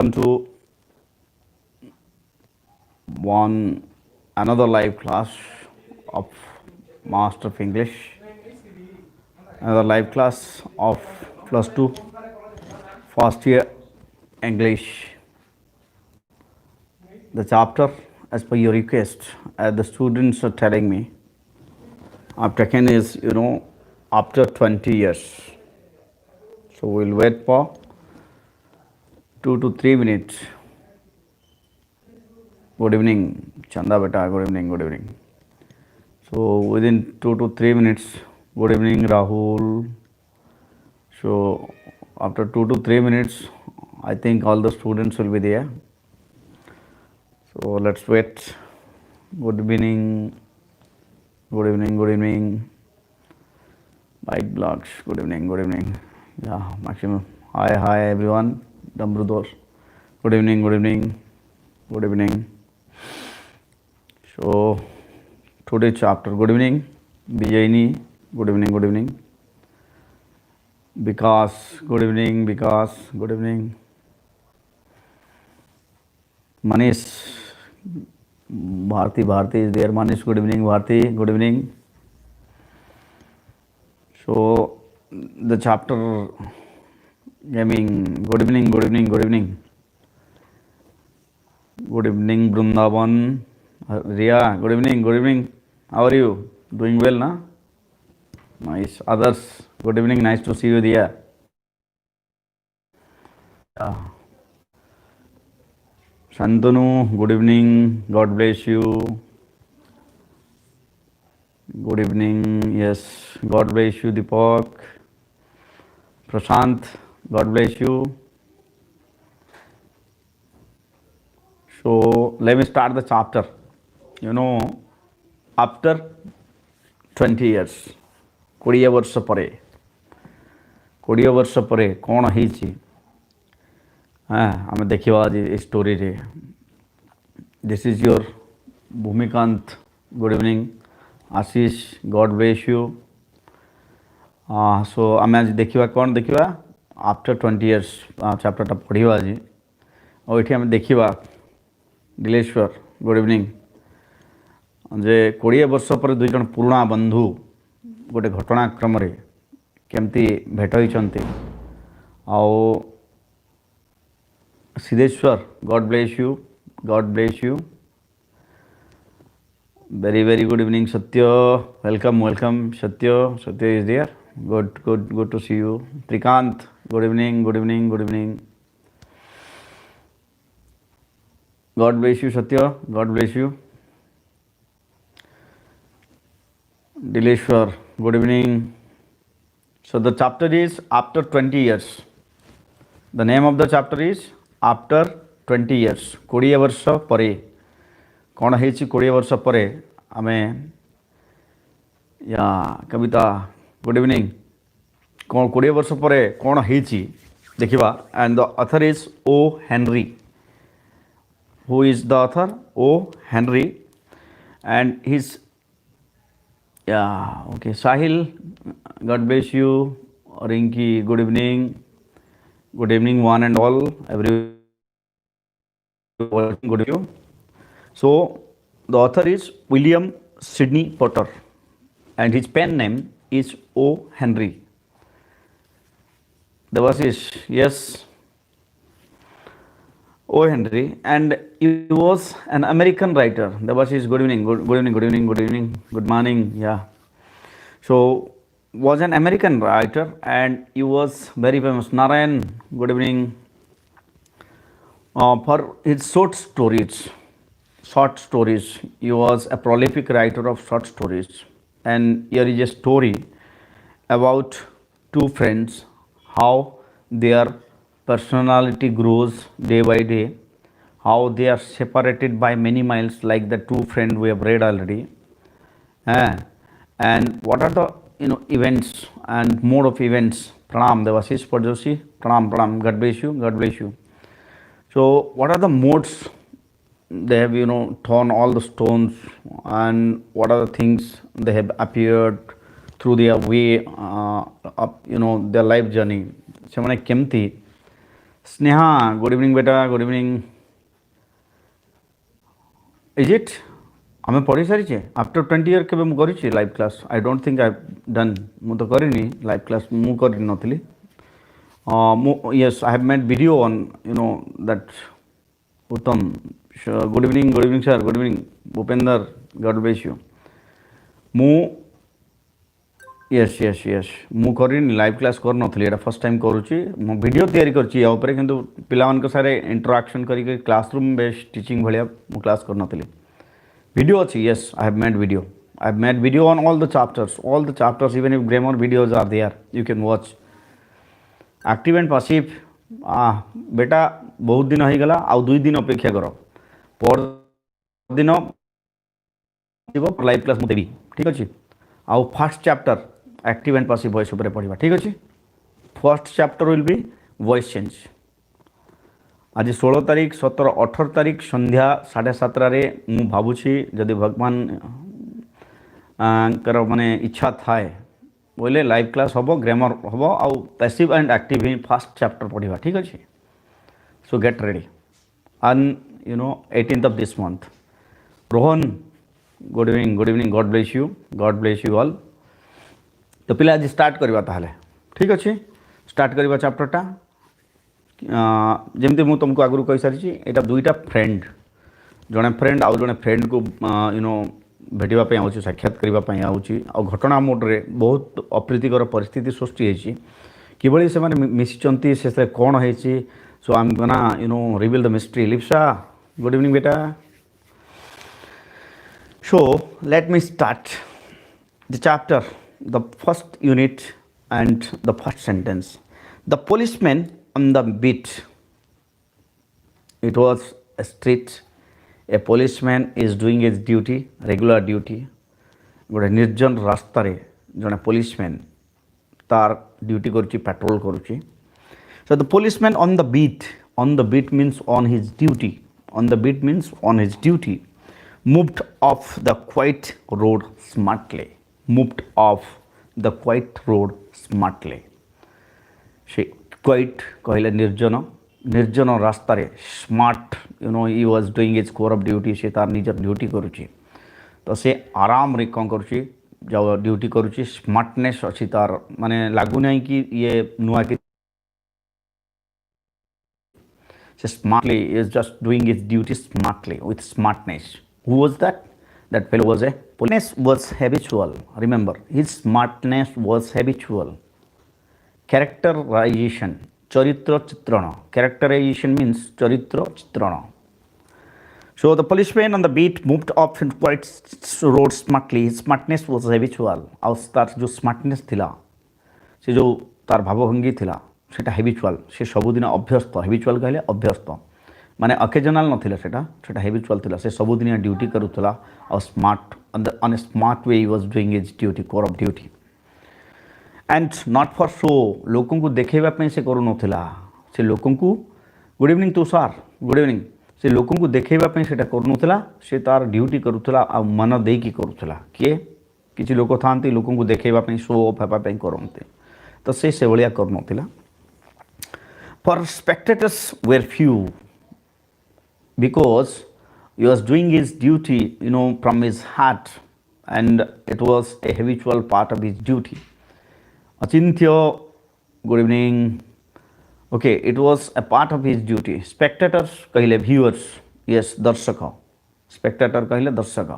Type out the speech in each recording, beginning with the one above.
To one another live class of Master of English, another live class of plus 2 first year English. The chapter, as per your request, as the students are telling me, I've taken is after 20 years. So we'll wait for 2 to 3 minutes. Good evening, Chanda beta. Good evening, good evening. So within 2 to 3 minutes, good evening, Rahul. So after 2 to 3 minutes, I think all the students will be there. So let's wait. Good evening, good evening, good evening. Bike blogs, good evening, good evening. Yeah, maximum. Hi everyone. Damrudos. Good evening, good evening, good evening. So today's chapter, good evening, Vijayini, good evening, good evening. Because, good evening, because, good evening. Manish, Bharti is there. Manish, good evening, Bharti, good evening. So the chapter gaming, good evening, good evening, good evening. Good evening, Brundavan. Ria, good evening, good evening. How are you? Doing well, na? Nice. Others, good evening, nice to see you there. Yeah. Shantanu, good evening, God bless you. Good evening, yes, God bless you, Deepak. Prashant, God bless you. So let me start the chapter. After 20 years, 20 ବର୍ଷ ପରେ 20 ବର୍ଷ ପରେ କ'ଣ ହେଇଛି ଆମେ ଦେଖିବା ଆଜି ଏ ଷ୍ଟୋରିରେ. This is your Bhumikanta, good evening. Ashish, God bless you. So ଆମେ ଆଜି ଦେଖିବା କ'ଣ ଦେଖିବା, ଆଫ୍ଟର 20 years ଚାପ୍ଟରଟା ପଢ଼ିବା ଆଜି. ଆଉ ଏଠି ଆମେ ଦେଖିବା ଦିଲେଶ୍ୱର, ଗୁଡ୍ ଇଭିନିଂ, ଯେ 20 ବର୍ଷ ପରେ ଦୁଇ ଜଣ ପୁରୁଣା ବନ୍ଧୁ ଗୋଟେ ଘଟଣାକ୍ରମରେ କେମିତି ଭେଟ ହୋଇଛନ୍ତି. ଆଉ Siddheswar, God bless you, God bless you. very good evening, Satya. Welcome, Satya. Satya is there. Good to see you. Trikant, good evening, good evening, good evening. God bless you, Satya. God bless you. Dileshwar, good evening. So the chapter is after 20 years. The name of the chapter is after 20 years. 20 ବର୍ଷ ପରେ କ'ଣ ହେଇଛି 20 ବର୍ଷ ପରେ ଆମେ କବିତା, good evening. କ'ଣ 20 ବର୍ଷ ପରେ କ'ଣ ହେଇଛି ଦେଖିବା. and the author is O Henery. Who is the author? O Henery. And his okay, Sahil, God bless you. Rinki, good evening, one and all, everyone, good evening. So the author is William Sidney Potter and his pen name is O Henery. Devashish, yes, O Henery, and he was an American writer. Devashish, good evening, good evening, good morning. Yeah, so was an American writer and he was very famous. Narayan, good evening. For his short stories, he was a prolific writer of short stories. And here is a story about two friends, how their personality grows day by day, how they are separated by many miles, like the two friends we have read already. And what are the events and mode of events. Pranam, Devashish Parjoshi, pranam, God bless you, God bless you. So what are the modes they have torn all the stones, and what are the things they have appeared through their way up their life journey. ସେମାନେ କେମିତି Sneha, good evening beta, good evening. Is it? ଆମେ ପଢ଼ି ସାରିଛେ after 20 year କେବେ ମୁଁ କରିଛି live class I don't think I don ମୁଁ ତ କରିନି ଲାଇଭ୍ କ୍ଲାସ୍ ମୁଁ କରିନଥିଲି ମୁଁ yes I have made video on you know that ଉତ୍ତମ good evening sir good evening Bhupender God bless you ମୁଁ ୟେସ୍ ମୁଁ କରିନି ଲାଇଭ୍ କ୍ଲାସ୍ କରିନଥିଲି ଏଇଟା ଫାର୍ଷ୍ଟ ଟାଇମ୍ କରୁଛି ମୁଁ ଭିଡ଼ିଓ ତିଆରି କରିଛି ୟା ଉପରେ କିନ୍ତୁ ପିଲାମାନଙ୍କ ସାଙ୍ଗରେ ଇଣ୍ଟରାକ୍ସନ୍ କରିକି କ୍ଲାସରୁମ୍ ବେସ୍ ଟିଚିଂ ଭଳିଆ ମୁଁ କ୍ଲାସ୍ କରିନଥିଲି video achi yes I have made video on all the chapters even if grammar videos are there you can watch active and passive beta बहुत दिन हो गला आउ 2 दिन अपेक्षा करो पर दिन लाइव क्लास मु देबी ठीक अछि आउ first chapter active and passive voice ऊपर पढ़िबा ठीक अछि first chapter will be voice change आज 16 तारीख 17 18 तारीख संध्या 7:30 मु भावुची जदि भगवान कर माने इच्छा थाए बोले लाइव क्लास हम ग्रामर हम आउ passive and active in first chapter पढ़िबा ठीक अछि so get ready on you know 18th of this month Rohan good evening God bless you all तो पिला आज स्टार्ट करबा ताहले ठीक अछि स्टार्ट करबा चैप्टरटा जमती मुझे तुमको आगु कही सारी यहाँ दुईटा फ्रेंड जड़े फ्रेंड आउ जड़े फ्रेंड को यू नो भेटापी आऊँगी साक्षात करने आऊँगी आ घटना मोड्रे बहुत अप्रीतिकर परिस्थिति सृष्टि होती किभली से मिशिंट से कौन है so I am gonna you know reveal the mystery Lipsa good evening बेटा so let me start the chapter the first unit and the first sentence the policeman on the beat. It was a street. A policeman is doing his duty, regular duty. गोटे निर्जन रास्ता रे जने policeman तार duty करुची patrol करुची. So the policeman on the beat. On the beat means on his duty. On the beat means on his duty. Moved off the quiet road smartly. Moved off the quiet road smartly. She quite कहले निर्जन रास्ता रे smart you know he was doing his core of duty से तार निजर duty करुची तो से आराम रे कौन करुची जो ड्यूटी करुची स्मार्टनेस अच्छी तार माने लागू नहीं कि ये नुआ कि से smartly is just doing his duty smartly with smartness who was that fellow was a police was habitual remember his smartness was habitual Characterization, charitra chitrana. Characterization means charitra chitrana. So the policeman on the beat moved off in quiet road smartly. His smartness was habitual. और तार जो smartness थिला, से जो तार भावभंगी थिला, सेटा habitual. से सबुदिन अभ्यस्त. habitual कहले अभ्यस्त. माने occasional न थिला सेटा habitual थिला. से सबुदिन ड्यूटी करुथला और smart on a smart way he was doing his duty, core of duty. And not for show लोकों को देखेबा से करू नथिला से लोकों को good evening Tushar good evening से लोकों को देखेबा से करू नथिला से तार ड्यूटी करूथला आ मन दे की करूथला किए किछि लोक थांती लोकों को देखेबा शो ऑफ हेबा करते तो से भलिया करू नथिला for spectators were few because he was doing his duty you know from his heart and it was a habitual part of his duty Achintya, good evening. Okay, it was a part of his duty. Spectators कहले viewers, yes, दर्शक. Spectator कहले दर्शक.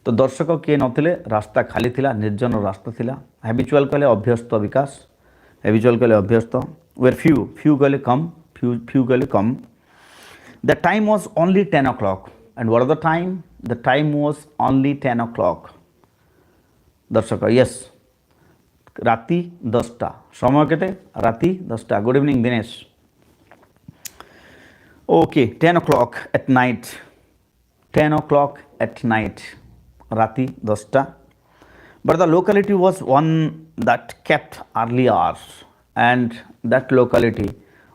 तो दर्शक किए नथिले रास्ता खाली थिला निर्जन रास्ता थिला. Habitual कहले अभ्यस्त विकास. Habitual कहले अभ्यस्त. Were few कहले कम. Few कहले कम. The time was only 10 o'clock. And what was the time? The time was only 10 o'clock. दर्शक, yes. राति 10टा समय केते राति 10टा good evening Dinesh okay 10 o'clock at night 10 o'clock at night राति 10टा but the locality was one that kept early hours and that locality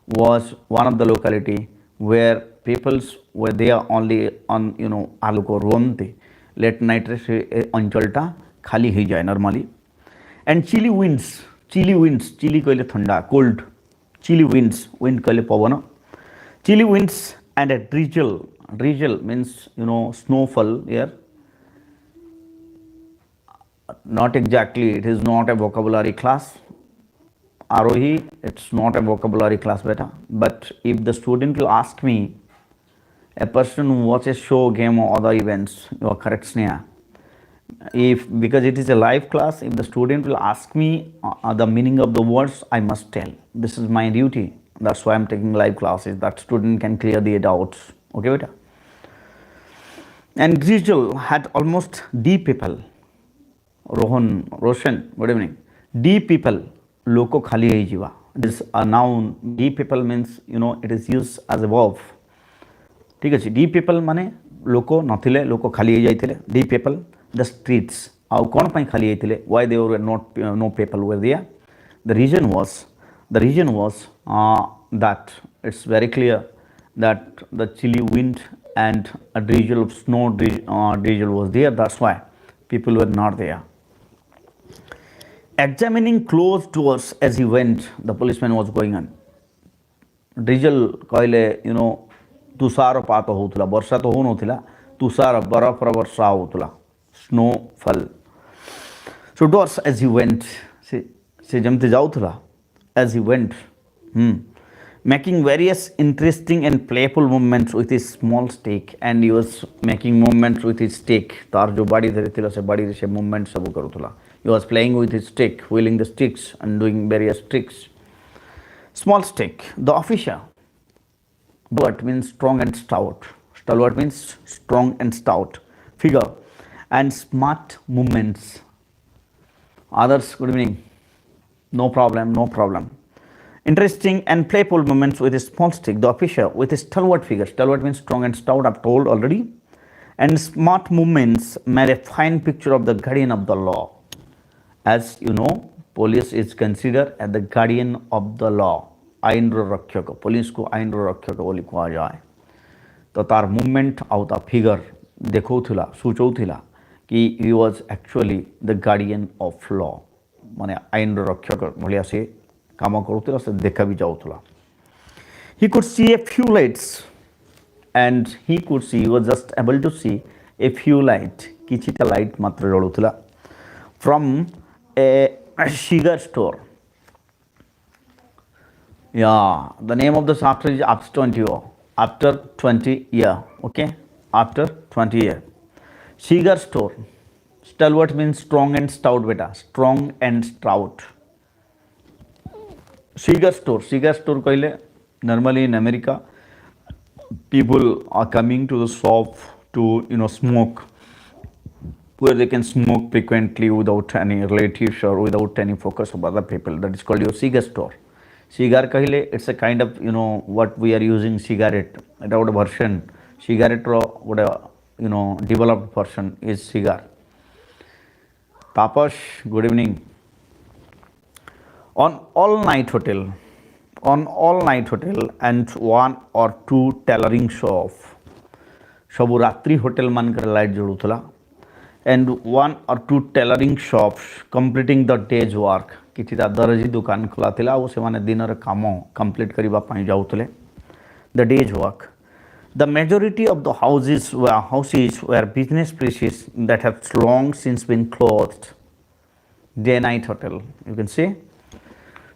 was one of the locality where peoples were there only on you know Alok रुहंती late night रे से अंचलटा खाली हो जाए normally and chilly winds chilly कहले ठंडा cold chilly winds, wind kale pavana, chilly winds and a drizzle. Drizzle means snowfall here. Not exactly, it is not a vocabulary class. Arohi, it's not a vocabulary class beta. But if the student will ask me, a person who watches show, game or other events, you are correct, Sneha. If because it is a live class, if the student will ask me the meaning of the words, I must tell. This is my duty. That's why I'm taking live classes. That student can clear the doubts. Okay, beta. And Grizel had almost D people. Roshan, good evening. D people, loko khali hai jiva. It is a noun. D people means, it is used as a verb. ठीक अच्छे D people माने लोक नथिले लोक खाली हो जाइथिले the people the streets आउ कोन पई खाली होइथिले why they were not no people were there the reason was that it's very clear that the chilly wind and a drizzle of snow drizzle was there, that's why people were not there. Examining closed doors as he went, the policeman was going on. Drizzle कहले तुषारपात होउथला वर्षा तो होनोथिला तुषार बरफ वर्षा होउथला snowfall. So doors as he went, से जमते जाउथला as he went, making various interesting and playful movements with his small stick, and he was making movements with his stick. तार जो बाड़ी धरिथिला से बाड़ी से movements सब करूथला. He was playing with his stick, wheeling the sticks and doing various tricks. Small stick. The officer. But means strong and stout. Stalwart means strong and stout. Figure and smart movements. Others, good evening. No problem, no problem. Interesting and playful movements with a small stick. The officer with a stalwart figure. Stalwart means strong and stout, I've told already. And smart movements made a fine picture of the guardian of the law. As you know, police is considered as the guardian of the law. आईनर रक्षक police को आईनर रक्षक बोली कह जाए तो तार movement आउ ता फिगर देखौथिला सूचौथिला कि he was actually the guardian of law माने आईनर रक्षक भलिया से काम करूथिला से देखा भी जाउथिला. He could see a few lights and he was just able to see a few light किछिटा लाइट मात्र जळुथिला from a cigar store. Yeah, the name of the chapter is after 20 year. After 20 year, okay? After 20 year. Cigar store. Stalwart means strong and stout, beta. Strong and stout. Cigar store. Cigar store कहले normally in America, people are coming to the shop to smoke, where they can smoke frequently without any relatives or without any focus of other people. That is called your cigar store. Cigar kahle, it's a kind of what we are using cigarette. Without version, cigarette whatever developed version is cigar. Tapash, good evening. On all night hotel and one or two tailoring shop. Sabu ratri hotel mankar light joduthala and one or two tailoring shops completing the day's work. किछिटा दर्जी दुकान खोला थिला ओ से माने दिनर काम complete करिबा पई जाउतले the day's work. The majority of the houses were business places that have long since been closed. Day night hotel, you can see.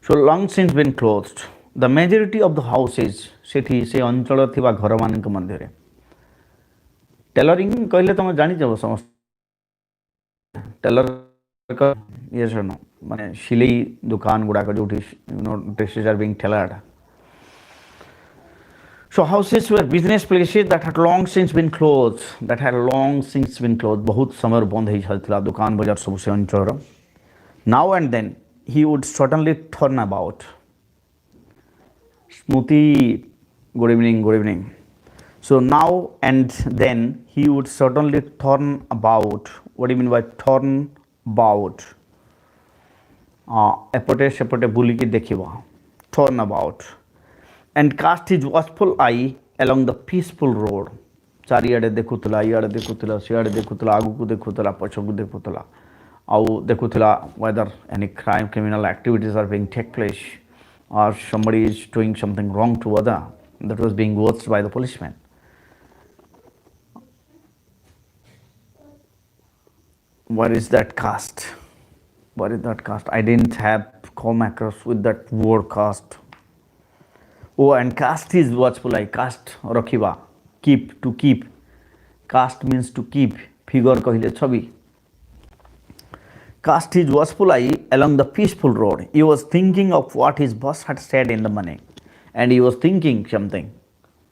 So long since been closed. The majority of the houses सेठी से अंचल थिबा घर मानक मध्य रे tailoring कहले तुम जानि जब समस्त टेलर का ये सुनो माने सिलाई दुकान गुडा का जोठी dresses are being tailored. So houses were business places that had long since been closed. बहुत समय बंद हो जाता दुकान बाजार सब से अंचल. Now and then he would suddenly turn about. Smoothie, good evening. So now and then he would suddenly turn about. What do you mean by turn about? एपटे सेपटे बुलिकी देखिबा. Turn about. And cast his watchful eye along the peaceful road. चारियाडे देखुतला, इयाडे देखुतला, सियाडे देखुतला, आगुकु देखुतला, पछकु देखुतला. आउ देखुतला whether any criminal activities are being take place or somebody is doing something wrong to other, that was being watched by the policeman. What is that caste? What is that caste? I didn't have come across with that word caste. Oh, and caste is watchful. I caste rakhiba, keep, to keep. Caste means to keep. Figure kahile chhabi. Cast his watchful eye along the peaceful road. He was thinking of what his boss had said in the morning, and he was thinking something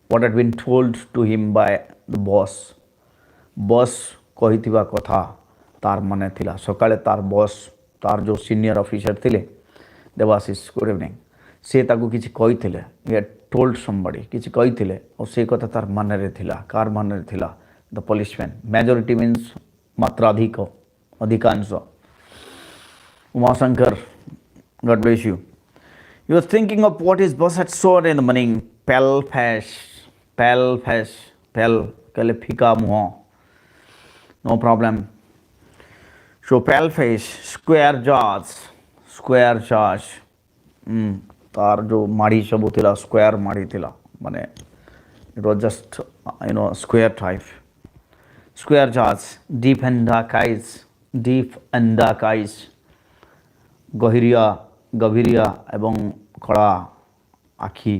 what had been told to him by the boss. Boss କହିଥିବା କଥା ତାର ମନେ ଥିଲା ସକାଳେ ତାର bus ତାର ଯେଉଁ senior officer ଥିଲେ ଦେବାଶିଷ ଗୁଡ୍ ଇଭିନିଂ ସେ ତାକୁ କିଛି କହିଥିଲେ he had told somebody କିଛି କହିଥିଲେ ଆଉ ସେ କଥା ତାର ମନରେ ଥିଲା କାର ମନରେ ଥିଲା the policeman majority means ମାତ୍ରାଧିକ ଅଧିକାଂଶ Umashankar, God bless you. He was thinking of what his boss had said in the morning. Pale face, pale, kale phika muho. No problem. So pale face, square jaws. Tar jo madi sabu thila, square madi thila. Mane, it was just square type. Square jaws, deep and dark eyes. गभीरिया एवं कड़ा आखि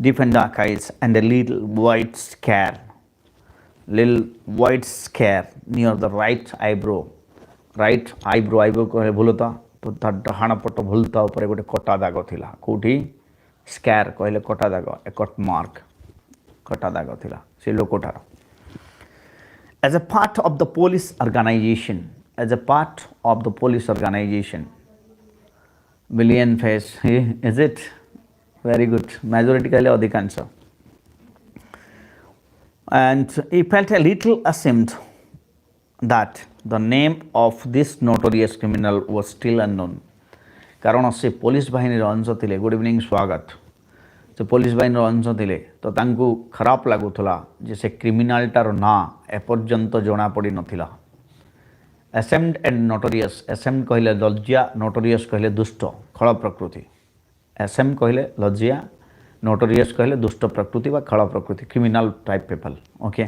deep and dark eyes and a little white scare near the right eyebrow कहले भूलता तो तार डहाण पट भूलता ऊपर गोटे कटा दाग थिला कोठी स्कैर कहले कटा दाग ए कट मार्क कटा दाग थिला से लोकटार as a part of the police organization Million face, is it? Very good. Majority kale adhikansa. And he felt a little ashamed that the name of this notorious criminal was still unknown. କାରଣ ସେ police ବାହିନୀର ଅଂଶ ଥିଲେ good evening ସ୍ୱାଗତ ସେ police ବାହିନୀର ଅଂଶ ଥିଲେ ତ ତାଙ୍କୁ ଖରାପ ଲାଗୁଥିଲା ଯେ ସେ କ୍ରିମିନାଲଟାର ନାଁ ଏପର୍ଯ୍ୟନ୍ତ ଜଣାପଡ଼ିନଥିଲା ashamed and notorious ashamed कहले लज्जा notorious कहले दुष्ट खळ प्रकृति ashamed कहले लज्जा notorious कहले दुष्ट प्रकृति वा खळ प्रकृति criminal type people okay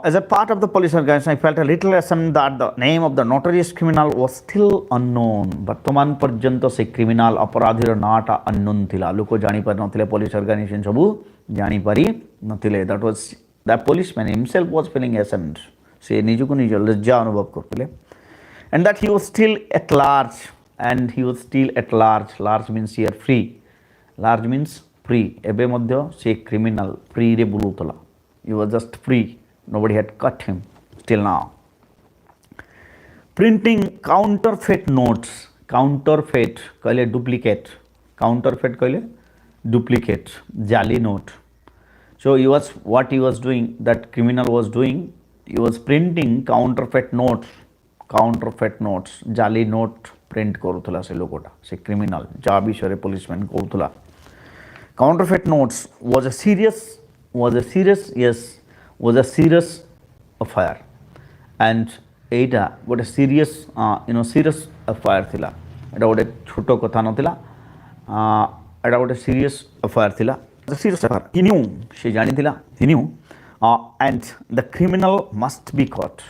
as a part of the police organization I felt a little ashamed that the name of the notorious criminal was still unknown वर्तमान पर्यंत से criminal अपराधीर नाटा unknown थिला लोक जानि पारि नथिले police organization सबु जानि पारि नथिले that was the policeman himself was feeling ashamed से निजको निज लज्जा अनुभव करते and that he was still at large large means here free large means free एबे मध्य से criminal free रे बुलुतला he was just free nobody had cut him till now printing counterfeit notes counterfeit कहले duplicate counterfeit कहले duplicate जाली note so what he was doing that criminal was doing he was printing counterfeit notes जाली note print करूथला से लोकटा से criminal जा विषय policeman करूथला counterfeit notes was a serious affair and एटा गोटे serious affair थिला एटा गोटे छोटो कथा नथिला एटा गोटे serious affair थिला serious affair he knew she जानि थिला he knew and the criminal must be caught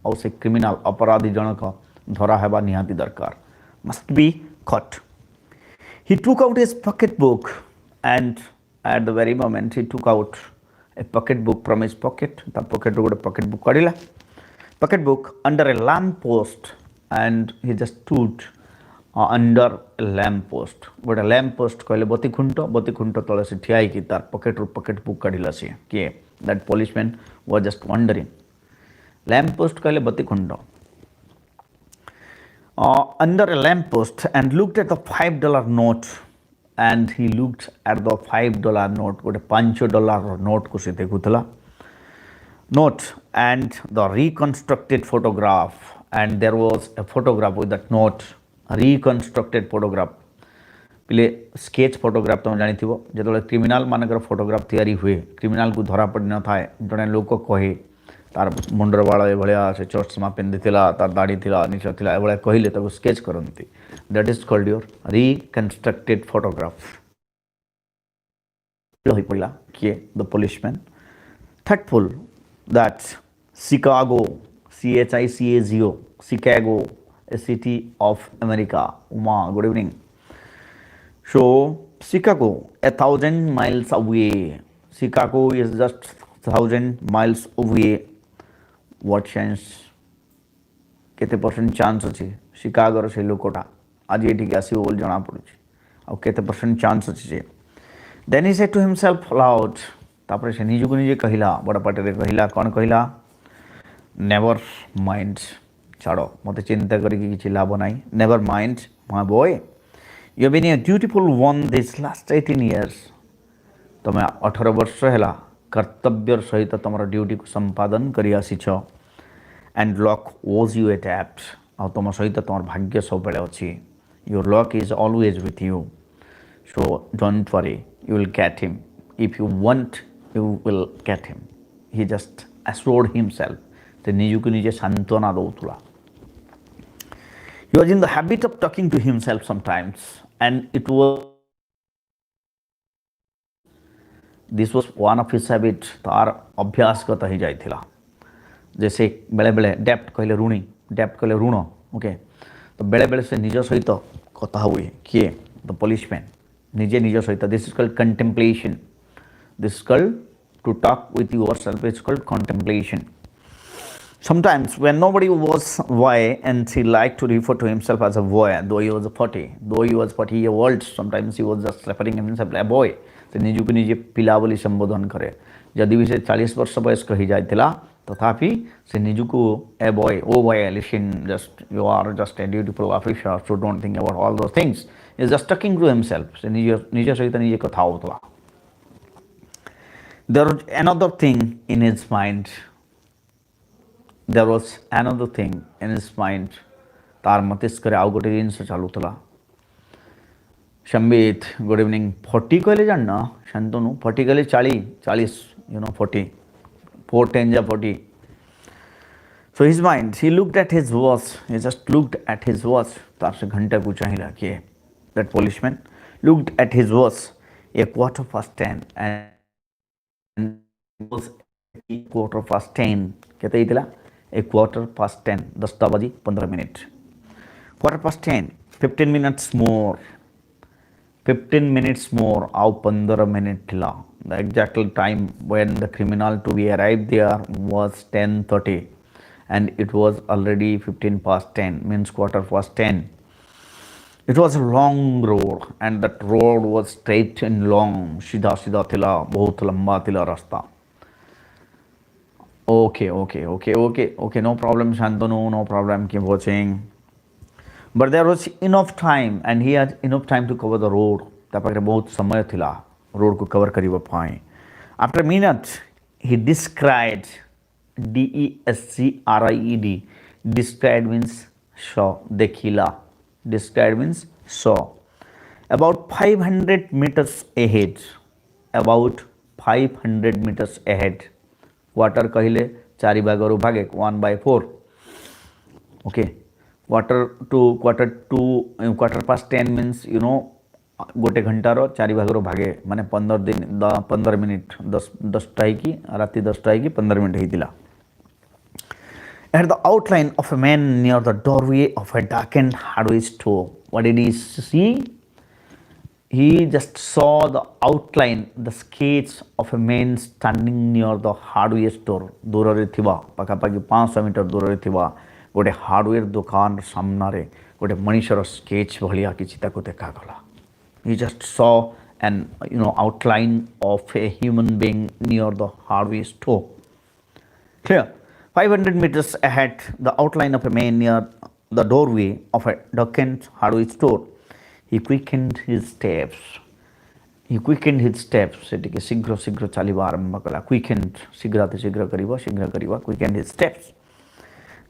और से criminal अपराधी जनक धरा हेबा निहाती दरकार must be caught he took out his pocket book and at the very moment he took out a pocket book from his pocket the pocket book kadila pocket book under a lamp post and he just stood under a lamp post गोटे lamp post कहले बत्ती खुंट तले से ठिया की तार pocket book काढिला से के that policeman was just wondering lamp post कहले बत्ती खुंट under a lamp post and looked at the $5 note and he looked at the $5 note गोटे $5 note को से देखुतला note and the reconstructed photograph and there was a photograph with that note reconstructed photograph पिले sketch photograph तुम जानी थी वो जब criminal मानकर photograph तैयारी हुए क्रिमिनल को धरा पड़ न था जड़े लोग को कहे तार मुंडर बाल एभलिया से चश्मा पिंधिथिला तार दाढ़ी थिला निश थिला एभलिया कहले ताको स्केच करंती that is called your reconstructed photograph होई पड़ला किए the policeman thoughtful that Chicago, CHICAGO, Chicago, a city of America. Uma, good evening. So, Chicago, 1,000 miles away. Chicago is just 1,000 miles away. What chance? केते percent chance अच्छी शिकागोर से लोकटा आज ये ठीक आसी बोल जना पड़ुଛି ଆଉ केते परसेंट चांस अच्छी जे then he said to himself aloud तापर से निजु को निजे कहिला बड़ पाटे कहिला कौन कहिला नेवर माइंड छाड़ो मते चिंता करी किछि लाभ नाही never mind my boy you have been a dutiful one this last 18 years तमे 18 वर्ष हैला कर्तव्य सहित तमर ड्यूटी को संपादन करी आसीछ and luck was you attempt आ तुम सहित तुम भाग्य सब बेले अच्छी your luck is always with you so don't worry you will get him if you want you will get him he just assured himself ते निजु को निजे सांत्वना दउतुला he was in the habit of talking to himself sometimes and it was this was one of his habit तार अभ्यासगत ही जाइथिला जैसे बेले बेले डेप्ट कहले ऋणी डेप्ट कहले ऋण ओके तो बेले बेले से निज सहित कथा हुए किए द पुलिसमैन निजे निज सहित this is called contemplation this is called to talk with yourself it's called contemplation sometimes when nobody was boy and he liked to refer to himself as a boy though he was 40 years old sometimes he was just referring himself as a boy से निजु को निजे पिला बोली संबोधन करे यदि भी से 40 वर्ष बयस कही जाइतिला तथापि से निजु को a boy oh boy listen just you are just a dutiful officer so don't think about all those things is just talking to himself से निजे सहित निजे कथा होतला there was another thing in his mind तार मस्तिष्क आउ गोटे जिनस चलुला संबित गुड इवनिंग 40 कहले जान शांतनु 40 कहले 40 यू नो 40 4 10 जा 40 so his mind he looked at his watch he just looked at his watch तार से घंटा को चाहिला कि that policeman looked at his watch a quarter past 10 and was a quarter past 10 केते इतला a quarter past 10 10 बजी 15 minute quarter past 10 15 minutes more 15 minutes more आउ 15 मिनट थिला the exact time when the criminal to be arrived there was 10:30 and it was already 15 past 10 means quarter past 10 it was a long road and that road was straight and long सीधा सीधा थिला बहुत लंबा थिला रास्ता okay no problem Shantanu no problem keep watching but there was enough time and he had enough time to cover the road तापर बहुत समय थिला रोड को कवर करिबा पाए after minute he described DESCRIED described means saw देखिला described means saw about 500 meters ahead about 500 meters ahead quarter कहले 4 भागरु भागे 1/4 okay quarter past 10 means you know गोटे घंटार 4 भागर भागे माने 15 मिनिट 10 कि राति 10 कि 15 minute होइतिला at the outline of a man near the doorway of a darkened hardware store what did he see he just saw the outline the sketch of a man standing near the hardware store दूर रे थिबा पाखापाखि 500 metre दूर रे थिबा गोटे hardware दुकान सामना रे गोटे मनीषर स्केच भलिया किछि ताको देखा गला he just saw an outline of a human being near the hardware store clear 500 meters ahead the outline of a man near the doorway of a darkened hardware store he quickened his steps सेटिके शीघ्र शीघ्र चलिबा आरंभ कला quickened शीघ्र करिबा quickened his steps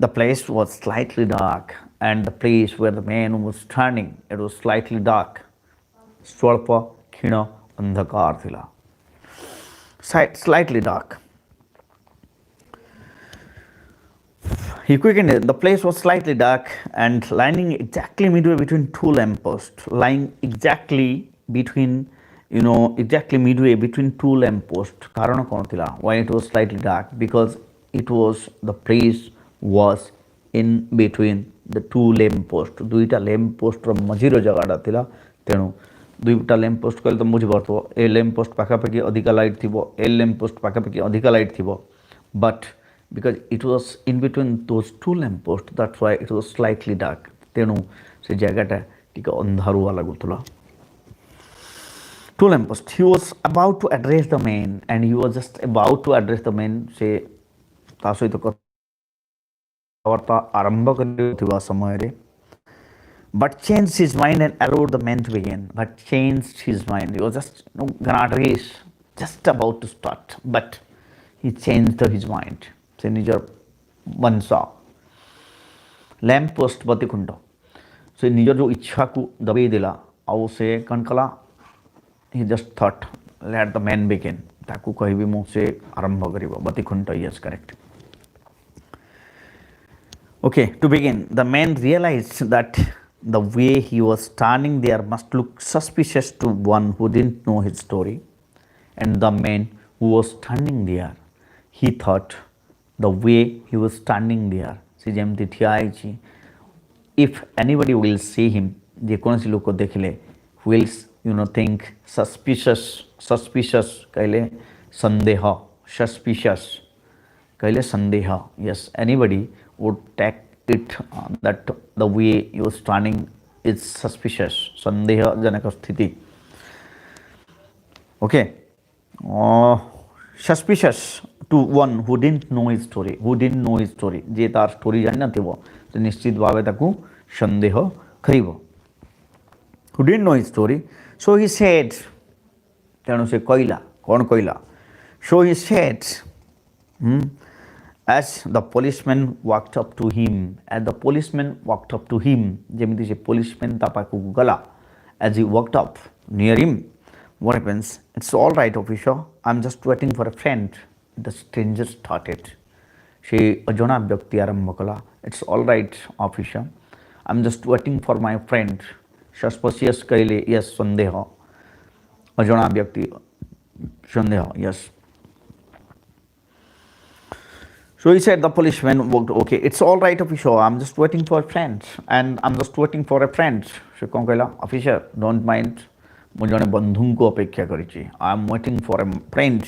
the place was slightly dark and the place where the man was standing it was slightly dark स्वल्प क्षीण अंधकार थिला slightly dark He quickened it. The place was slightly dark and lying exactly midway between two lampposts. Lying exactly between, exactly midway between two lampposts. କାରଣ କ'ଣ ଥିଲା? Why it was slightly dark? Because it was, the place was in between the two lampposts. ଦୁଇଟା lamppost ର ମଝିର ଜାଗାଟା ଥିଲା। ତେଣୁ ଦୁଇଟା lamppost କହିଲେ ତ ବୁଝିପାରୁଥିବ। ଏ lamppost ପାଖାପାଖି ଅଧିକା ଲାଇଟ୍ ଥିବ, ଏ lamppost ପାଖାପାଖି ଅଧିକା ଲାଇଟ୍ ଥିବ। But because it was in between those two lampposts, that's why it was slightly dark. ତେଣୁ ସେ ଜାଗାଟା ଟିକେ ଅନ୍ଧାରୁଆ ଲାଗୁଥିଲା। Two lampposts. He was about to address the man, and he was just about to address the man. ସେ ତା ସହିତ କଥାବାର୍ତ୍ତା ଆରମ୍ଭ କରୁଥିବା ସମୟରେ but changed his mind and allowed the man to begin. But changed his mind. He was just gonna address, just about to start, but he changed his mind. ସେ ନିଜର ବଂଶ ଲ୍ୟାମ୍ପ ପୋଷ୍ଟ ବତିକୁଣ୍ଡ ସେ ନିଜର ଯେଉଁ ଇଚ୍ଛାକୁ ଦବେଇ ଦେଲା ଆଉ ସେ କ'ଣ କଲା he just thought let the man begin ତାକୁ କହିବି ମୁଁ ସେ ଆରମ୍ଭ କରିବ ବତିକୁଣ୍ଡ yes correct okay to begin the man realized that the way he was standing there must look suspicious to one who didn't know his story, and the man who was standing there, he thought the way he was standing there, se jemti thiya aichi, if anybody will see him, je konasi loko dekhile, will think suspicious kaile sandeha, suspicious kaile sandeha, yes, anybody would take it that the way you are standing is suspicious, sandeha janaka sthiti. Okay, suspicious to one who didn't know his story, je tar story jani nathibo se nishchit bhave taku sandeha karibo, who didn't know his story. So he said, tenu se koila kon koila, so he said, as the policeman walked up to him, jemiti se policeman ta pakku gala, as he walked up near him, what happens? It's all right, officer, I'm just waiting for a friend. The stranger started. Se ajana vyakti arambha kala, it's all right, officer, I'm just waiting for my friend. Suspicious kaile, yes, sandeha, ajana vyakti sandeha, yes. So he said, the policeman walked, okay, it's all right, officer, I'm just waiting for a friend, and I'm just waiting for a friend. So କ'ଣ କହିଲା, officer, don't mind, ମୁଁ ଜଣେ ବନ୍ଧୁଙ୍କୁ ଅପେକ୍ଷା କରିଛି, I'm waiting for a friend.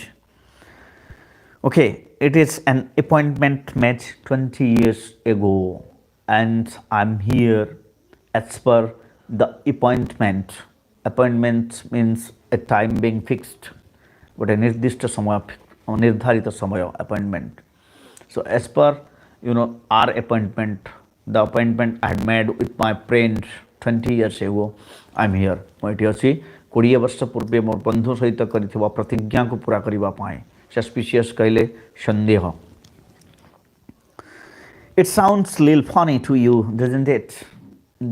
Okay, it is an appointment made 20 years ago, and I'm here as per the appointment. Appointment means a time being fixed, ଗୋଟେ ନିର୍ଦ୍ଦିଷ୍ଟ ସମୟ, ନିର୍ଦ୍ଧାରିତ ସମୟ, appointment. So as per our appointment, the appointment I had made with my friend 20 years ago, I'm here. ମୁଁ ଏଠି ଅଛି 20 ବର୍ଷ ପୂର୍ବେ ମୋ ବନ୍ଧୁ ସହିତ କରିଥିବା ପ୍ରତିଜ୍ଞାକୁ ପୂରା କରିବା ପାଇଁ। Suspicious କହିଲେ ସନ୍ଦେହ। It sounds a little funny to you, doesn't it?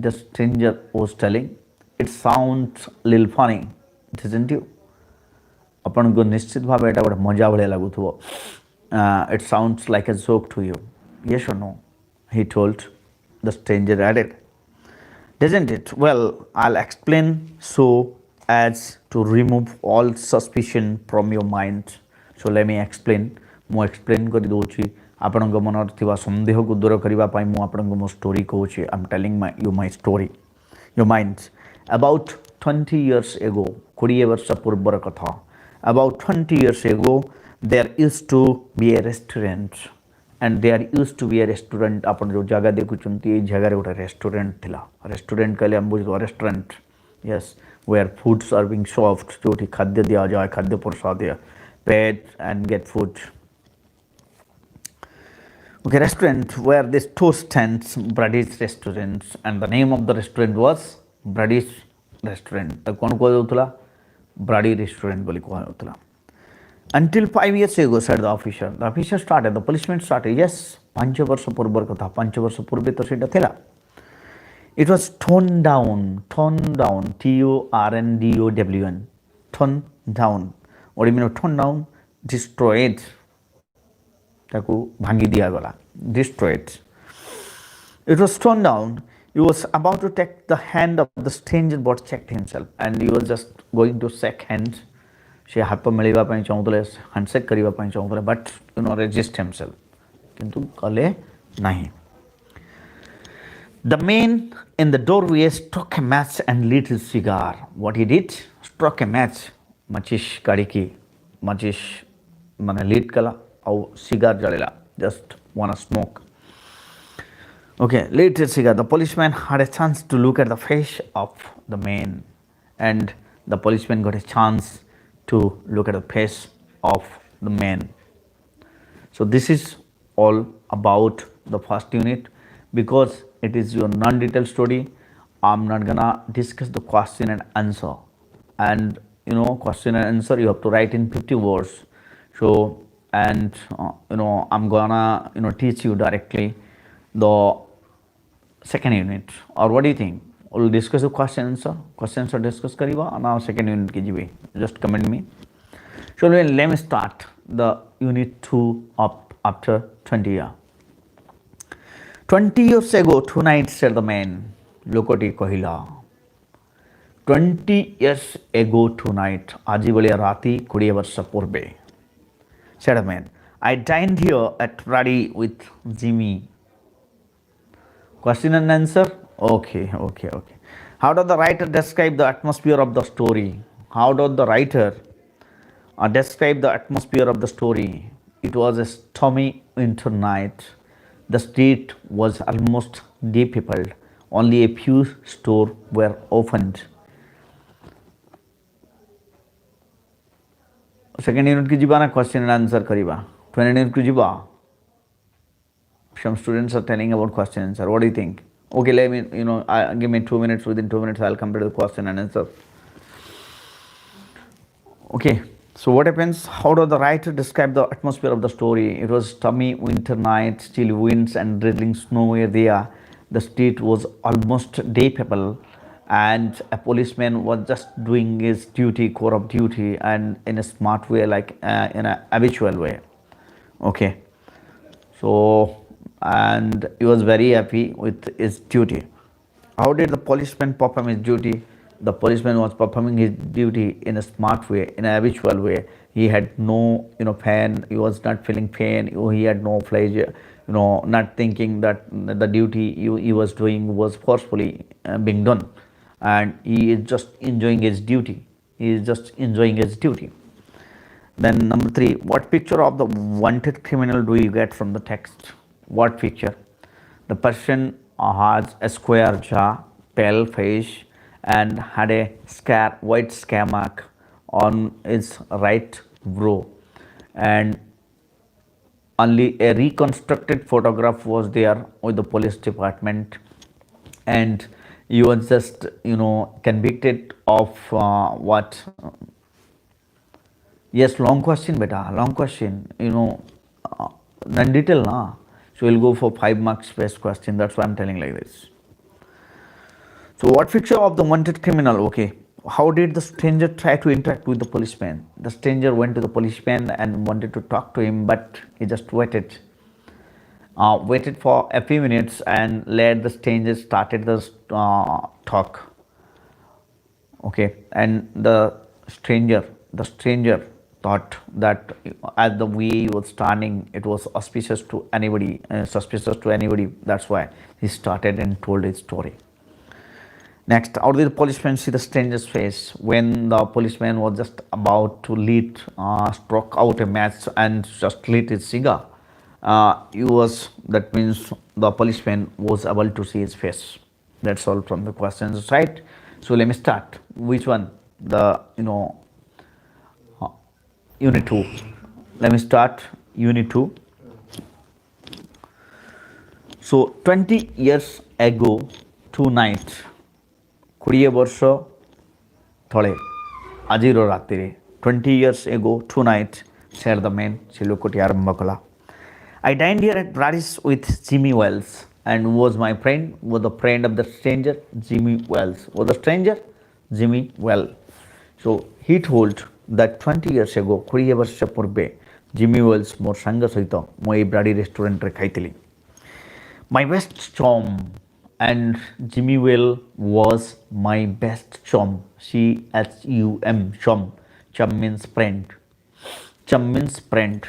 The stranger was telling. It sounds a little funny, doesn't you? ଆପଣଙ୍କୁ ନିଶ୍ଚିତ ଭାବେ ଏଟା ଗୋଟେ ମଜା ଭଳିଆ ଲାଗୁଥିବ। It sounds like a joke to you. Yes or no? He told. The stranger added. Doesn't it? Well, I'll explain so as to remove all suspicion from your mind. So let me explain. ମୁଁ explain କରି ଦଉଛି ଆପଣଙ୍କ ମନରେ ଥିବା ସନ୍ଦେହକୁ ଦୂର କରିବା ପାଇଁ ମୁଁ ଆପଣଙ୍କୁ ମୋ story କହୁଛି. I'm telling you my story. Your mind. About 20 years ago, 20 ବର୍ଷ ପୂର୍ବର କଥା. About 20 years ago, there used to be a restaurant, and there used to be a restaurant. आपण जो जगह देखुचंती ए जगह रे गोटे रेस्टोरेंट थिला. रेस्टोरेंट कहले हम बुझो restaurant, yes, where foods are being served, जोठी खाद्य दिया जाए, खाद्य प्रसाद दिया, paid and get food. Okay, restaurant where this two stands, Brady's restaurant, and the name of the restaurant was Brady's restaurant. कौन को होतला? Brady restaurant बोली को होतला. Until 5 years ago, said the officer. The officer started, the policeman started. Yes, 5 ବର୍ଷ ପୂର୍ବର କଥା, 5 ବର୍ଷ ପୂର୍ବେ ତ ସେଇଟା ଥିଲା. It was torn down, T-O-R-N-D-O-W-N, torn down. What do you mean torn down? Destroyed. ତାକୁ ଭାଙ୍ଗି ଦିଆଗଲା. Destroyed. It was torn down. He was about to take the hand of the stranger but checked himself and he was just going to shake hands. ସେ ହାତ ମିଳିବା ପାଇଁ ଚାହୁଁଥିଲେ handshake କରିବା ପାଇଁ ଚାହୁଁଥିଲେ ବଟ୍ ରେଜିଷ୍ଟ ହିମସେଲ୍ଫ କିନ୍ତୁ କଲେ ନାହିଁ. The man in the doorway struck a match and lit his cigar. What he did? Struck a match. Machish kadiki. Machish mane lit kala au cigar jalila. Just wanna smoke. Okay, lit his cigar. The policeman had a chance to look at the face of the man, and the policeman got a chance to look at the face of the man. So this is all about the first unit. Because it is your non-detailed story, I'm not gonna discuss the question and answer. And question and answer you have to write in 50 words. So and I'm gonna teach you directly the second unit. Or what do you think? We'll discuss the question answer. Question answer discuss kariba. Now second unit ki jibe. Just comment me. So let me start the unit 2 up after 20 years. 20 years ago tonight, said the man. Lokoti kahila. 20 years ago tonight, aji baliya rati 20 varsha purbe, said the man. I dined here at Radi with Jimmy. Question and answer? Okay. How does the writer describe the atmosphere of the story? How does the writer describe the atmosphere of the story? It was a stormy winter night. The street was almost depeopled. Only a few stores were opened. Second unit ki jiba na question and answer kariba. 20 unit ki jiba. Some students are telling about question and answer. What do you think? Okay, let me give me 2 minutes. Within 2 minutes, I'll complete the question and answer. Okay. So what happens? How does the writer describe the atmosphere of the story? It was stormy winter night, chill winds and drizzling snow were there. The street was almost depeopled and a policeman was just doing his duty, core of duty, and in a smart way, like in an habitual way. Okay. So, and he was very happy with his duty. How did the policeman perform his duty? The policeman was performing his duty in a smart way, in a habitual way. He had no, pain. He was not feeling pain. He had no pleasure, not thinking that the duty he was doing was forcefully being done. And he is just enjoying his duty. Then number 3, what picture of the wanted criminal do you get from the text? What picture? The person has a square jaw, pale face, and had a white scare mark on his right brow, and only a reconstructed photograph was there with the police department, and he was just convicted of what? Yes, long question beta, long question, non-detail na, so we'll go for 5 marks based question. That's why I'm telling like this. So what picture of the wanted criminal? Okay. How did the stranger try to interact with the policeman? The stranger went to the policeman and wanted to talk to him, but he just waited for a few minutes and let the stranger started the talk. Okay. And the stranger thought that as the way he was standing, it was suspicious to anybody. That's why he started and told his story. Next, how did the policeman see the stranger's face? When the policeman was just about to struck out a match and just lit his cigar, that means the policeman was able to see his face. That's all from the questions, right? So let me start. Which one? The unit 2. Let me start unit 2. So 20 years ago tonight, 20 ବର୍ଷ ତଳେ ଆଜିର ରାତିରେ, 20 years ago tonight, said the man. ସେ ଲୋକଟି ଆରମ୍ଭ କଲା. I dined here at Paris with Jimmy Wells, and who was my friend? Was the friend of the stranger, Jimmy Wells. Was the stranger Jimmy Wells. So he told that 20 years ago, 20 ବର୍ଷ ପୂର୍ବେ, Jimmy Wells ମୋର ସାଙ୍ଗ ସହିତ ମୁଁ ଏଇ Brady ରେଷ୍ଟୁରାଣ୍ଟରେ ଖାଇଥିଲି. My best chum, and Jimmy Will was my best chum. CHUM, chum. Chum means friend. Chum means friend.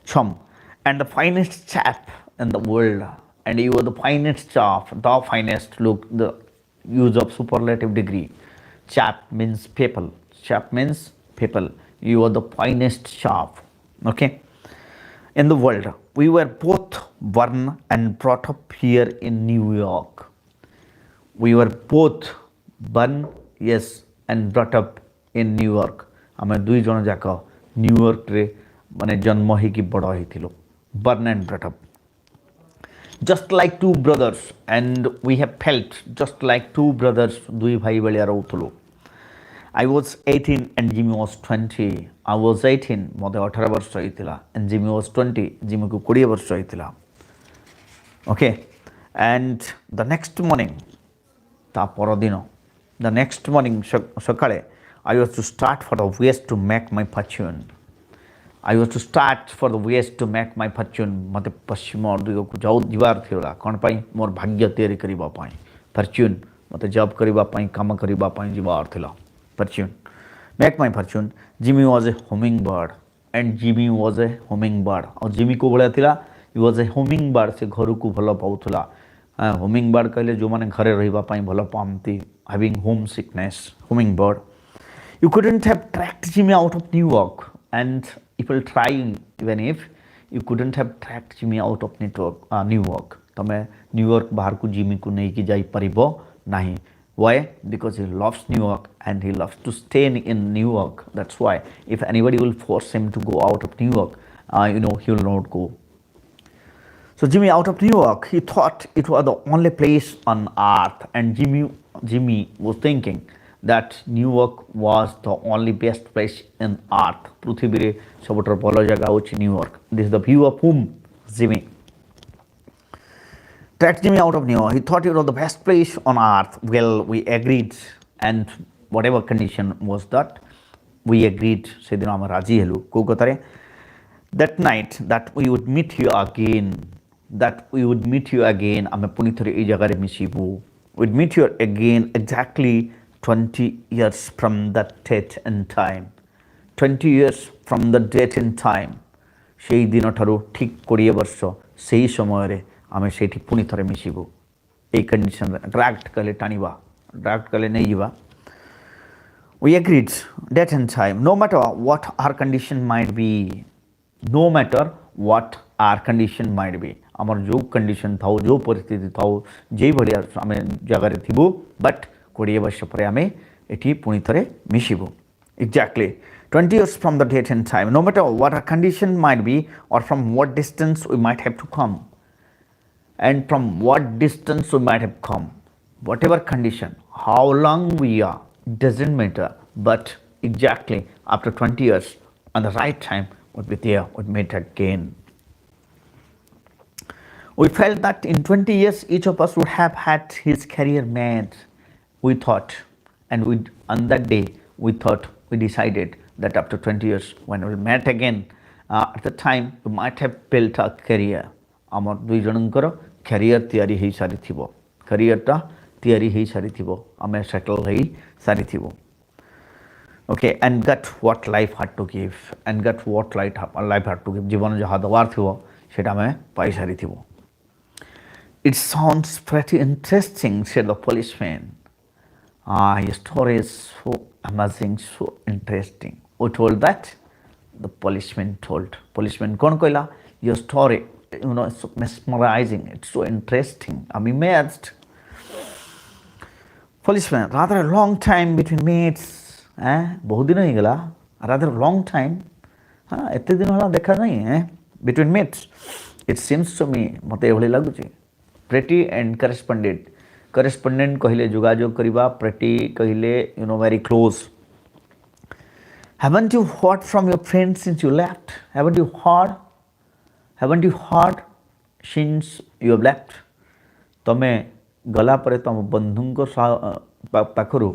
Chum. And the finest chap in the world. And you are the finest chap, the finest. Look, the use of superlative degree. Chap means people. Chap means people. You are the finest chap. Okay, in the world. We were both born and brought up here in New York. We were both born, yes, and brought up in New York. ଆମେ ଦୁଇ ଜଣ ଯାକ ନ୍ୟୁୟର୍କରେ ମାନେ ଜନ୍ମ ହେଇକି ବଡ଼ ହେଇଥିଲୁ. Born and brought up. Just like two brothers, and we have felt just like two brothers, ଦୁଇ ଭାଇ ଭଳିଆ ରହୁଥିଲୁ. I was 18 and Jimmy was 20. I was 18, ମୋତେ 18 ବର୍ଷ ହେଇଥିଲା, and Jimmy was 20, Jimmyକୁ 20 ବର୍ଷ ହେଇଥିଲା. Okay, and the next morning, ତା ପରଦିନ, the next morning ସକାଳେ, I was to start for the west to make my fortune. I was to start for the west to make my fortune. ମୋତେ ପଶ୍ଚିମ ଦିଗକୁ ଯିବାର ଥିଲା, କ'ଣ ପାଇଁ? ମୋର ଭାଗ୍ୟ ତିଆରି କରିବା ପାଇଁ. Fortune, ମୋତେ ଜବ୍ କରିବା ପାଇଁ, କାମ କରିବା ପାଇଁ ଯିବାର ଥିଲା. Fortune, make my fortune. Jimmy was a hummingbird, and Jimmy was a hummingbird. और Jimmy को भलिया थिला, he was a hummingbird. से घरକୁ ଭଲ ପାଉଥିଲା. Hummingbird कहले जो माने घरे रहिबा ପାଇଁ ଭଲ ପାଆନ୍ତି, having homesickness. Hummingbird. You couldn't have tracked Jimmy out of New York, and if you'll try, even if you couldn't have tracked Jimmy out of New York, तमे न्यूयॉर्क बाहर को जिमी को नहीं की जाई परिबो नहीं. Why? Because he loves New York and he loves to stay in New York. That's why if anybody will force him to go out of New York, he will not go. So Jimmy out of New York, he thought it was the only place on earth, and Jimmy was thinking that New York was the only best place in earth. पृथ्वी रे सबटर भलो जगह होची New York. This is the view of whom? Jimmy. Tracked Jimmy out of New York. He thought it was the best place on earth. Well, we agreed, and whatever condition was that, we agreed. ସେଦିନ ଆମେ ରାଜି ହେଲୁ କୋଉ କଥାରେ? That night that we would meet you again. That we would meet you again. ଆମେ ପୁଣି ଥରେ ଏଇ ଜାଗାରେ ମିଶିବୁ. We'd meet you again exactly 20 years from that date and time. 20 years from the date and time. ସେଇ ଦିନଠାରୁ ଠିକ୍ 20 ବର୍ଷ ସେଇ ସମୟରେ ଆମେ ସେଇଠି ପୁଣି ଥରେ ମିଶିବୁ. ଏଇ କଣ୍ଡିସନରେ ଡ୍ରାଫ୍ଟ କଲେ ଟାଣିବା, ଡ୍ରାଫ୍ଟ କଲେ ନେଇଯିବା. We agreed date and time, no matter what our condition might be. No matter what our condition might be. ଆମର ଯେଉଁ କଣ୍ଡିସନ୍ ଥାଉ, ଯେଉଁ ପରିସ୍ଥିତି ଥାଉ, ଯେଇଭଳିଆ ଆମେ ଜାଗାରେ ଥିବୁ, ବଟ୍ 20 ବର୍ଷ ପରେ ଆମେ ଏଠି ପୁଣି ଥରେ ମିଶିବୁ. Exactly 20 years from the date and time, no matter what our condition might be or from what distance we might have to come. And from what distance we might have come, whatever condition, how long we are, doesn't matter, but exactly after 20 years, on the right time, would be there, would meet again. We felt that in 20 years, each of us would have had his career made, we thought, and on that day, we decided that after 20 years, when we met again, at the time, we might have built a career. ଆମର ଦୁଇ ଜଣଙ୍କର career ତିଆରି ହେଇସାରିଥିବ, କ୍ୟାରିୟରଟା ତିଆରି ହେଇସାରିଥିବ, ଆମେ settle ହେଇସାରିଥିବ. Okay, and got what life had to give, and got what life had to give. ଜୀବନ ଯାହା ଦେବାର ଥିବ ସେଇଟା ଆମେ ପାଇସାରିଥିବ. It sounds pretty interesting, said the policeman. Your story is so amazing, so interesting. Who told that? The policeman told. Policeman କ'ଣ କହିଲା? Your story, it's so mesmerizing, it's so interesting. I'm amazed. Policeman, rather a long time between mates. ବହୁତ ଦିନ ହେଇଗଲା, rather a long time. ଏତେ ଦିନ ହେଲା ଦେଖା ନାହିଁ, between mates. It seems to me, ମୋତେ ଏଭଳି ଲାଗୁଛି. Pretty and correspondent. Correspondent କହିଲେ ଯୋଗାଯୋଗ କରିବା, pretty କହିଲେ very close. Haven't you heard from your friends since you left? Haven't you heard since you have left? ତମେ ଗଲା ପରେ ତମ ବନ୍ଧୁଙ୍କ ପାଖରୁ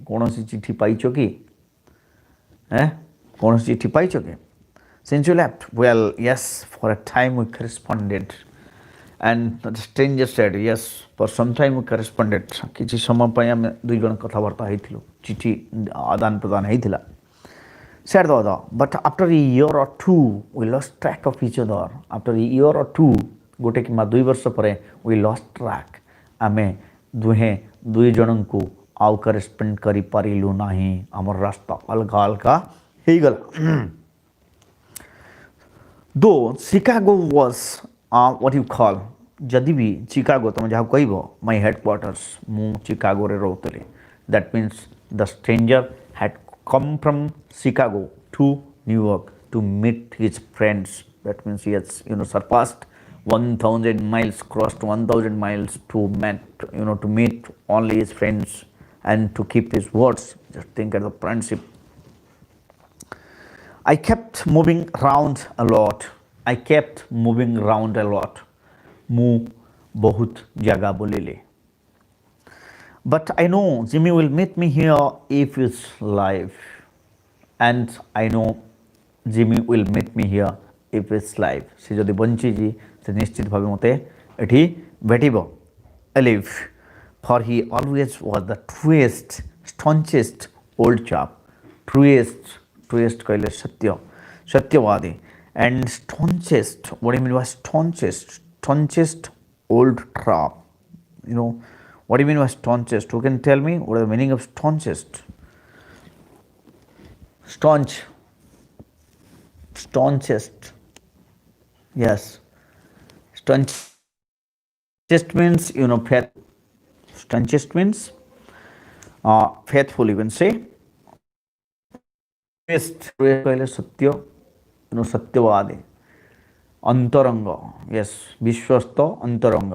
କୌଣସି ଚିଠି ପାଇଛ କି? କୌଣସି ଚିଠି ପାଇଛ କି? Since you left? Well, yes, for a time we corresponded. and the stranger said yes for some time we corresponded କିଛି ସମୟ ପାଇଁ ଆମେ ଦୁଇ ଜଣ କଥାବାର୍ତ୍ତା ହେଇଥିଲୁ ଚିଠି ଆଦାନ ପ୍ରଦାନ ହେଇଥିଲା said the other but after a year or two we lost track of each other after a year or two ଗୋଟେ କିମ୍ବା ଦୁଇ ବର୍ଷ ପରେ we lost track ଆମେ ଦୁହେଁ ଦୁଇ ଜଣଙ୍କୁ ଆଉ କରେସ୍ପଣ୍ଡ କରିପାରିଲୁ ନାହିଁ ଆମର ରାସ୍ତା ଅଲଗା ଅଲଗା ହେଇଗଲା though Chicago was what you call जदि भी चिकागो तुम जहाँ कह माय हेडक्वार्टर्स मु चिकागो रे रोतली that means the stranger had come from Chicago to New York to meet his friends that means he has surpassed 1000 miles crossed 1000 miles to meet to meet only his friends and to keep his words just think at the friendship I kept moving around a lot I kept moving around a lot mu bahut jaga bolele but I know Jimmy will meet me here if he's live and I know Jimmy will meet me here if he's live se jodi banchi ji se nishchit bhabe mate ethi betibo alive for he always was the truest staunchest old chap truest kaile satyavadi and staunchest what do you mean by staunchest old trap what do you mean by staunchest who can tell me what is the meaning of staunchest staunchest yes staunchest means faith staunchest means faithful you can say କହିଲେ ସତ୍ୟ ସତ୍ୟବାଦୀ ଅନ୍ତରଙ୍ଗ yes ବିଶ୍ୱସ୍ତ ଅନ୍ତରଙ୍ଗ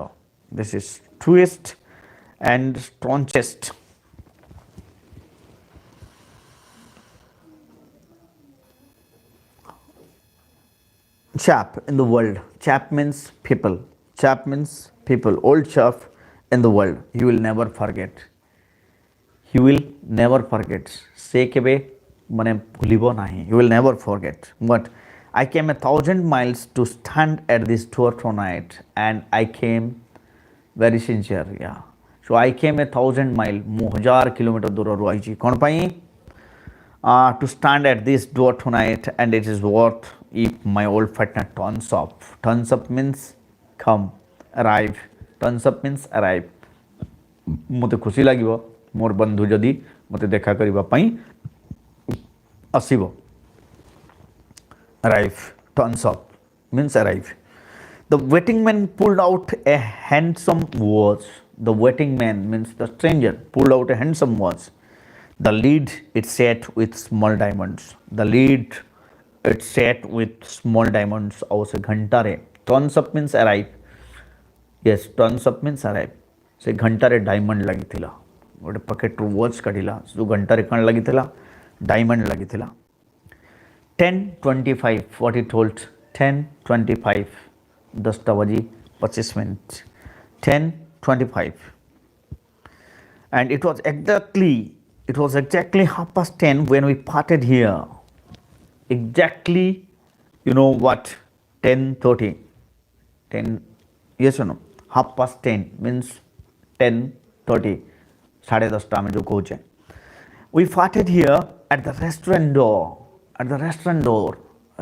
this is truest and staunchest chap in the world chap means people old chap in the world he will never forget ସେ କେବେ ମାନେ ଭୁଲିବ ନାହିଁ you will never forget but I came 1,000 miles to stand at this door tonight and I came very sincere yeah so I came 1,000 miles ମୁଁ 1000 kilometre ଦୂରରୁ ଆଇଛି କ'ଣ ପାଇଁ to stand at this door tonight and it is worth if my old partner turns up means come arrive ମୋତେ ଖୁସି ଲାଗିବ ମୋର ବନ୍ଧୁ ଯଦି ମୋତେ ଦେଖା କରିବା ପାଇଁ ଆସିବ arrive turns up means arrive the waiting man pulled out a handsome watch the waiting man means the stranger pulled out a handsome watch the lead it set with small diamonds ଆଉ ସେ ଘଣ୍ଟାରେ turns up means arrive yes turns up means arrive ସେ ଘଣ୍ଟାରେ diamond ଲାଗିଥିଲା ଗୋଟେ ପକେଟରୁ watch କାଢ଼ିଲା ଯେଉଁ ଘଣ୍ଟାରେ କ'ଣ ଲାଗିଥିଲା ଡାଇମଣ୍ଡ ଲାଗିଥିଲା 10:25 what he told 10:25 10ଟା ବଜି 25 minute 10:25 and it was exactly 10:30 when we parted here exactly what 10:30 10 yes or no 10:30 means 10:30 10:30 ଆମେ ଯେଉଁ କହୁଛେ we parted here at the restaurant door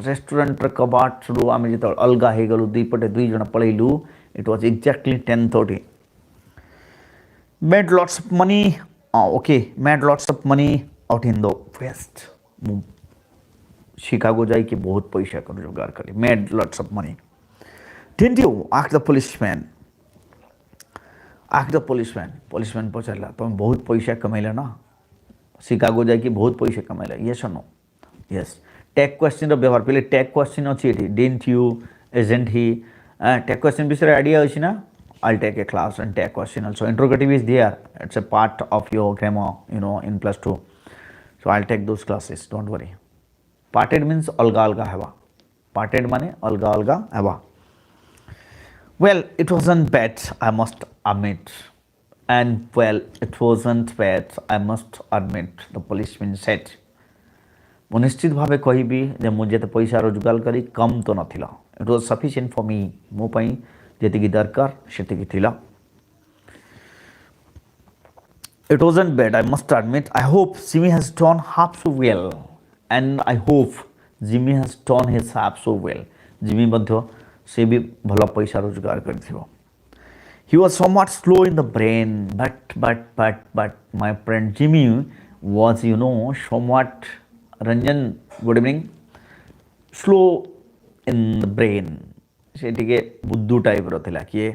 ରେଷ୍ଟୁରାଣ୍ଟର କବାଟରୁ ଆମେ ଯେତେବେଳେ ଅଲଗା ହେଇଗଲୁ ଦୁଇପଟେ ଦୁଇ ଜଣ ପଳେଇଲୁ it was exactly 10:30 made lots of money out in the west ମୁଁ ଶିକାଗୋ ଯାଇକି ବହୁତ ପଇସା ରୋଜଗାର କଲି made lots of money didn't you ask the policeman ପଚାରିଲା ତମେ ବହୁତ ପଇସା କମେଇଲ ନା ଶିକାଗୋ ଯାଇକି ବହୁତ ପଇସା କମେଇଲ yes or no yes tag question ର ବ୍ୟବହାର ପहिले tag question ଅଛି ଏଠି didn't you isn't he tag question ବିଷୟରେ ଆଇडिଆ ଅଛି ନା I'll take a class on tag question also interrogative is there it's a part of your grammar in +2 so I'll take those classes don't worry parted means alga alga hewa parted mane alga alga hewa well it wasn't bad I must admit the policeman said ମୁଁ ନିଶ୍ଚିତ ଭାବେ କହିବି ଯେ ମୁଁ ଯେତେ ପଇସା ରୋଜଗାର କରି କମ୍ ତ ନଥିଲା ଇଟ୍ ୱାଜ୍ ସଫିସିଏଣ୍ଟ ଫର୍ ମି ମୋ ପାଇଁ ଯେତିକି ଦରକାର ସେତିକି ଥିଲା. It wasn't bad, I must admit. I hope Jimmy has done half so well. And I hope Jimmy has done his half so well. Jimmy ମଧ୍ୟ ସେ ବି ଭଲ ପଇସା ରୋଜଗାର କରିଥିବ. He was somewhat slow in the brain, but my friend Jimmy was, somewhat, Ranjan, good evening, slow in the brain. ସେ ଟିକେ ବୁଦ୍ଧୁ ଟାଇପ୍ର ଥିଲା. କିଏ?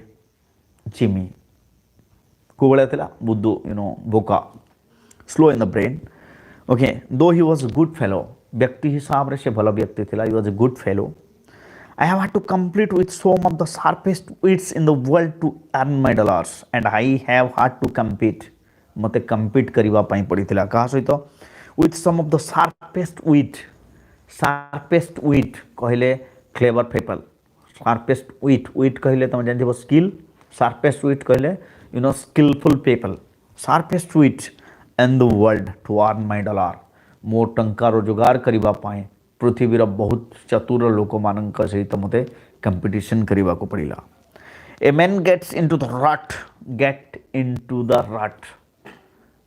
ଜିମି. କେଉଁ ଭଳିଆ ଥିଲା? ବୁଦ୍ଧୁ, ବୋକା, slow in the brain. Okay, though he was a good fellow. ବ୍ୟକ୍ତି ହିସାବରେ ସେ ଭଲ ବ୍ୟକ୍ତି ଥିଲା. He was a good fellow. I have had to compete with some of the sharpest wits in the world to earn my dollars, and I have had to compete. ମୋତେ compete କରିବା ପାଇଁ ପଡ଼ିଥିଲା. କାହା ସହିତ? With some of the sharpest wit. Sharpest wit କହିଲେ clever people. Sharpest wit କହିଲେ ତୁମେ ଜାଣିଥିବ ସ୍କିଲ୍. Sharpest wit କହିଲେ skillful people. Sharpest wit in the world to earn my dollar. ମୋ ଟଙ୍କା ରୋଜଗାର କରିବା ପାଇଁ ପୃଥିବୀର ବହୁତ ଚତୁର ଲୋକମାନଙ୍କ ସହିତ ମୋତେ କମ୍ପିଟିସନ୍ କରିବାକୁ ପଡ଼ିଲା. A man gets into the rut. Get into the rut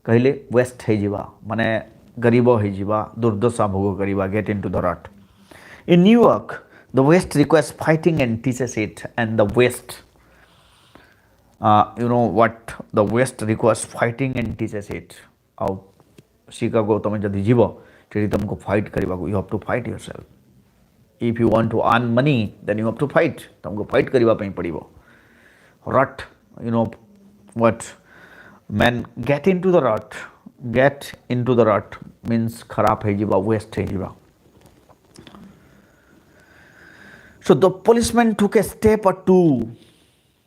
କହିଲେ ୱେଷ୍ଟ ହେଇଯିବା, ମାନେ ଗରିବ ହେଇଯିବା, ଦୁର୍ଦ୍ଦଶା ଭୋଗ କରିବା. Get into the rut. In New York, the West requires fighting and teaches it. And the West, what the West requires fighting and teaches it. ଆଉ Chicago ତୁମେ ଯଦି ଯିବ ସେଠି ତୁମକୁ ଫାଇଟ୍ କରିବାକୁ, you have to fight yourself. If you want to earn money, then you have to fight. ତୁମକୁ fight କରିବା ପାଇଁ ପଡ଼ିବ. Rut, what? Man, get into the rut. Get into the rut means ଖରାପ ହେଇଯିବା, ୱେଷ୍ଟ ହେଇଯିବା. So the policeman took a step or two.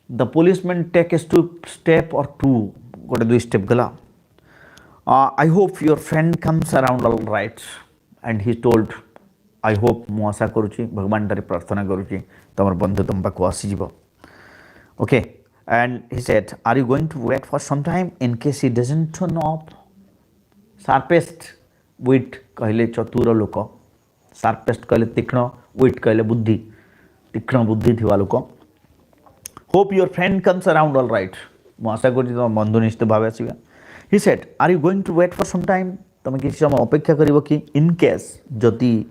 The policeman take a step or two. ଗୋଟେ ଦୁଇ step ଗଲା. I hope your friend comes around all right. And he told, I hope, ମୁଁ ଆଶା କରୁଛି, ଭଗବାନଠାରେ ପ୍ରାର୍ଥନା କରୁଛି ତମର ବନ୍ଧୁ ତମ ପାଖକୁ ଆସିଯିବ. Okay. And he said, are you going to wait for some time in case he doesn't turn up? Sharpest wit କହିଲେ ଚତୁର ଲୋକ. Sharpest କହିଲେ ତୀକ୍ଷ୍ଣ, wit କହିଲେ ବୁଦ୍ଧି, ତୀକ୍ଷ୍ଣ ବୁଦ୍ଧି ଥିବା ଲୋକ. Hope your friend comes around all right. ମୁଁ ଆଶା କରୁଛି ତମ ବନ୍ଧୁ ନିଶ୍ଚିତ ଭାବେ ଆସିବେ. He said, are you going to wait for some time? ତମେ କିଛି ସମୟ ଅପେକ୍ଷା କରିବ କି? In case, ଯଦି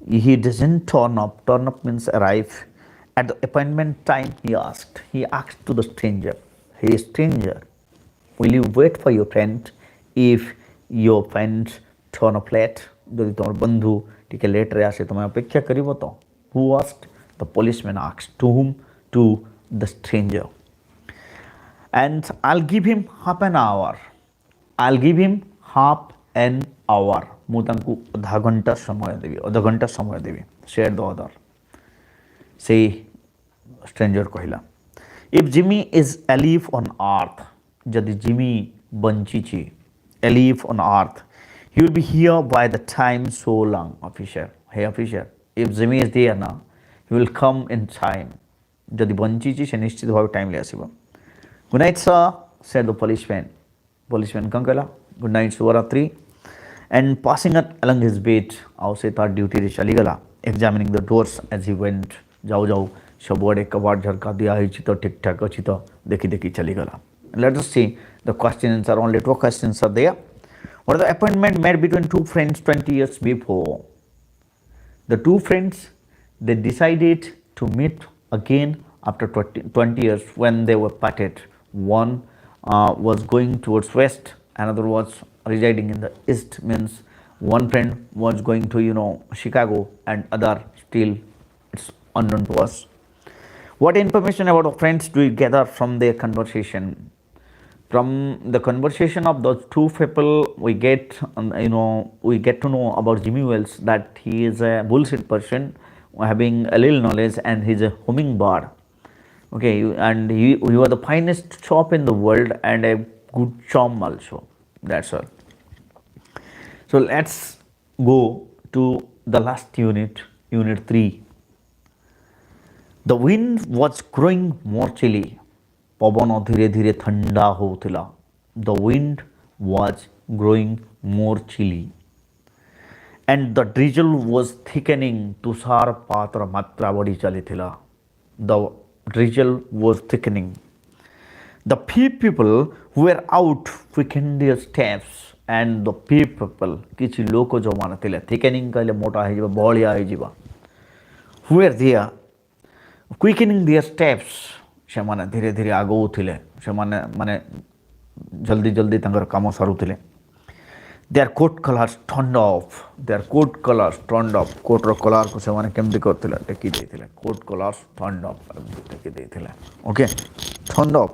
he doesn't turn up. Turn up means arrive. At the appointment time, he asked to the stranger, hey stranger, will you wait for your friend if your friend turn up late? ଯଦି ତୁମର ବନ୍ଧୁ ଟିକେ ଲେଟ୍ରେ ଆସେ ତୁମେ ଅପେକ୍ଷା କରିବ ତ? Who asked? The policeman asked. To whom? To the stranger. And I'll give him half an hour. I'll give him half an hour. ମୁଁ ତାଙ୍କୁ ଅଧଘଣ୍ଟା ସମୟ ଦେବି. Said the other. ସେଇ ଷ୍ଟ୍ରେଞ୍ଜର କହିଲା. If Jimmy is alive on earth, ଯଦି ଜିମି ବଞ୍ଚିଛି, alive on earth, he will be here by the time so long. Officer, hey officer, if Jimmy is there now, he will come in time. ଯଦି ବଞ୍ଚିଛି ସେ ନିଶ୍ଚିତ ଭାବେ timely ଆସିବ. Good night sir, said the policeman. Policeman କ'ଣ କହିଲା? Good night ଶୁଭରାତ୍ରି. And passing along his bed, ଆଉ ସେ ତାର ଡ୍ୟୁଟିରେ ଚାଲିଗଲା. Examining the doors as he went. ଯାଉ ଯାଉ ସବୁଆଡ଼େ କବାଟ ଝରକା ଦିଆହେଇଛି ତ ଠିକ୍ ଠାକ୍ ଅଛି ତ ଦେଖି ଦେଖି ଚାଲିଗଲା. Let us see the questions. Are only two questions are there. What is the appointment made between two friends 20 years before? The two friends, they decided to meet again after 20 years when they were parted. One was going towards west, another was residing in the east. Means one friend was going to Chicago and other still it's unknown to us. What information about the friends do we gather from their conversation? From the conversation of those two people, we get to know about Jimmy Wells that he is a bullshit person, having a little knowledge, and he's a hummingbird. Okay, and he was the finest chap in the world and a good chum also. That's all. So let's go to the last unit, unit 3. The wind was growing more chilly. ପବନ ଧୀରେ ଧୀରେ ଥଣ୍ଡା ହେଉଥିଲା. The wind was growing more chilly. And the drizzle was thickening. ତୁଷାରପାତର ମାତ୍ରା ବଢ଼ି ଚାଲିଥିଲା. The drizzle was thickening. The people were out quickened their steps and the people କିଛି ଲୋକ ଯେଉଁମାନେ ଥିଲେ thickening କହିଲେ ମୋଟା ହେଇଯିବା ବହଳିଆ ହେଇଯିବା were there quickening their steps ସେମାନେ ଧୀରେ ଧୀରେ ଆଗଉଥିଲେ ସେମାନେ ମାନେ ଜଲ୍ଦି ଜଲ୍ଦି ତାଙ୍କର କାମ ସାରୁଥିଲେ their coat collars turned off their coat collars turned off କୋଟ୍ର କଲାରକୁ ସେମାନେ କେମିତି କରିଥିଲେ ଟେକି ଦେଇଥିଲେ coat collars turned off ଟେକି ଦେଇଥିଲେ okay turned off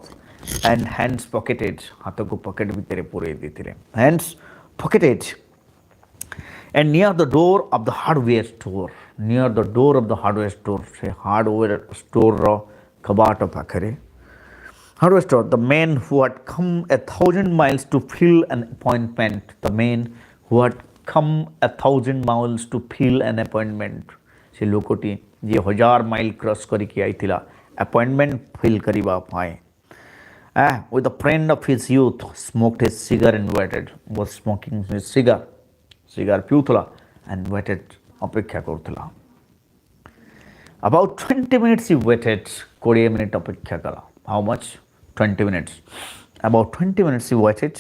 and hands pocketed ହାତକୁ ପକେଟ ଭିତରେ ପୁରେଇ ଦେଇଥିଲେ hands pocketed and near the door of the hardware store ସେ hardware store ର କବାଟ ପାଖରେ hardware store the man who had come 1,000 miles to fill an appointment ସେ ଲୋକଟି ଯିଏ 1000 ମାଇଲ କ୍ରସ କରିକି ଆଇଥିଲା appointment fill କରିବା ପାଇଁ with a friend of his youth smoked his cigar and waited was smoking his cigar ପିଉଥିଲା and waited ଅପେକ୍ଷା କରୁଥିଲା about 20 minutes he waited 20 minutes ଅପେକ୍ଷା କଲା how much 20 minutes about 20 minutes he waited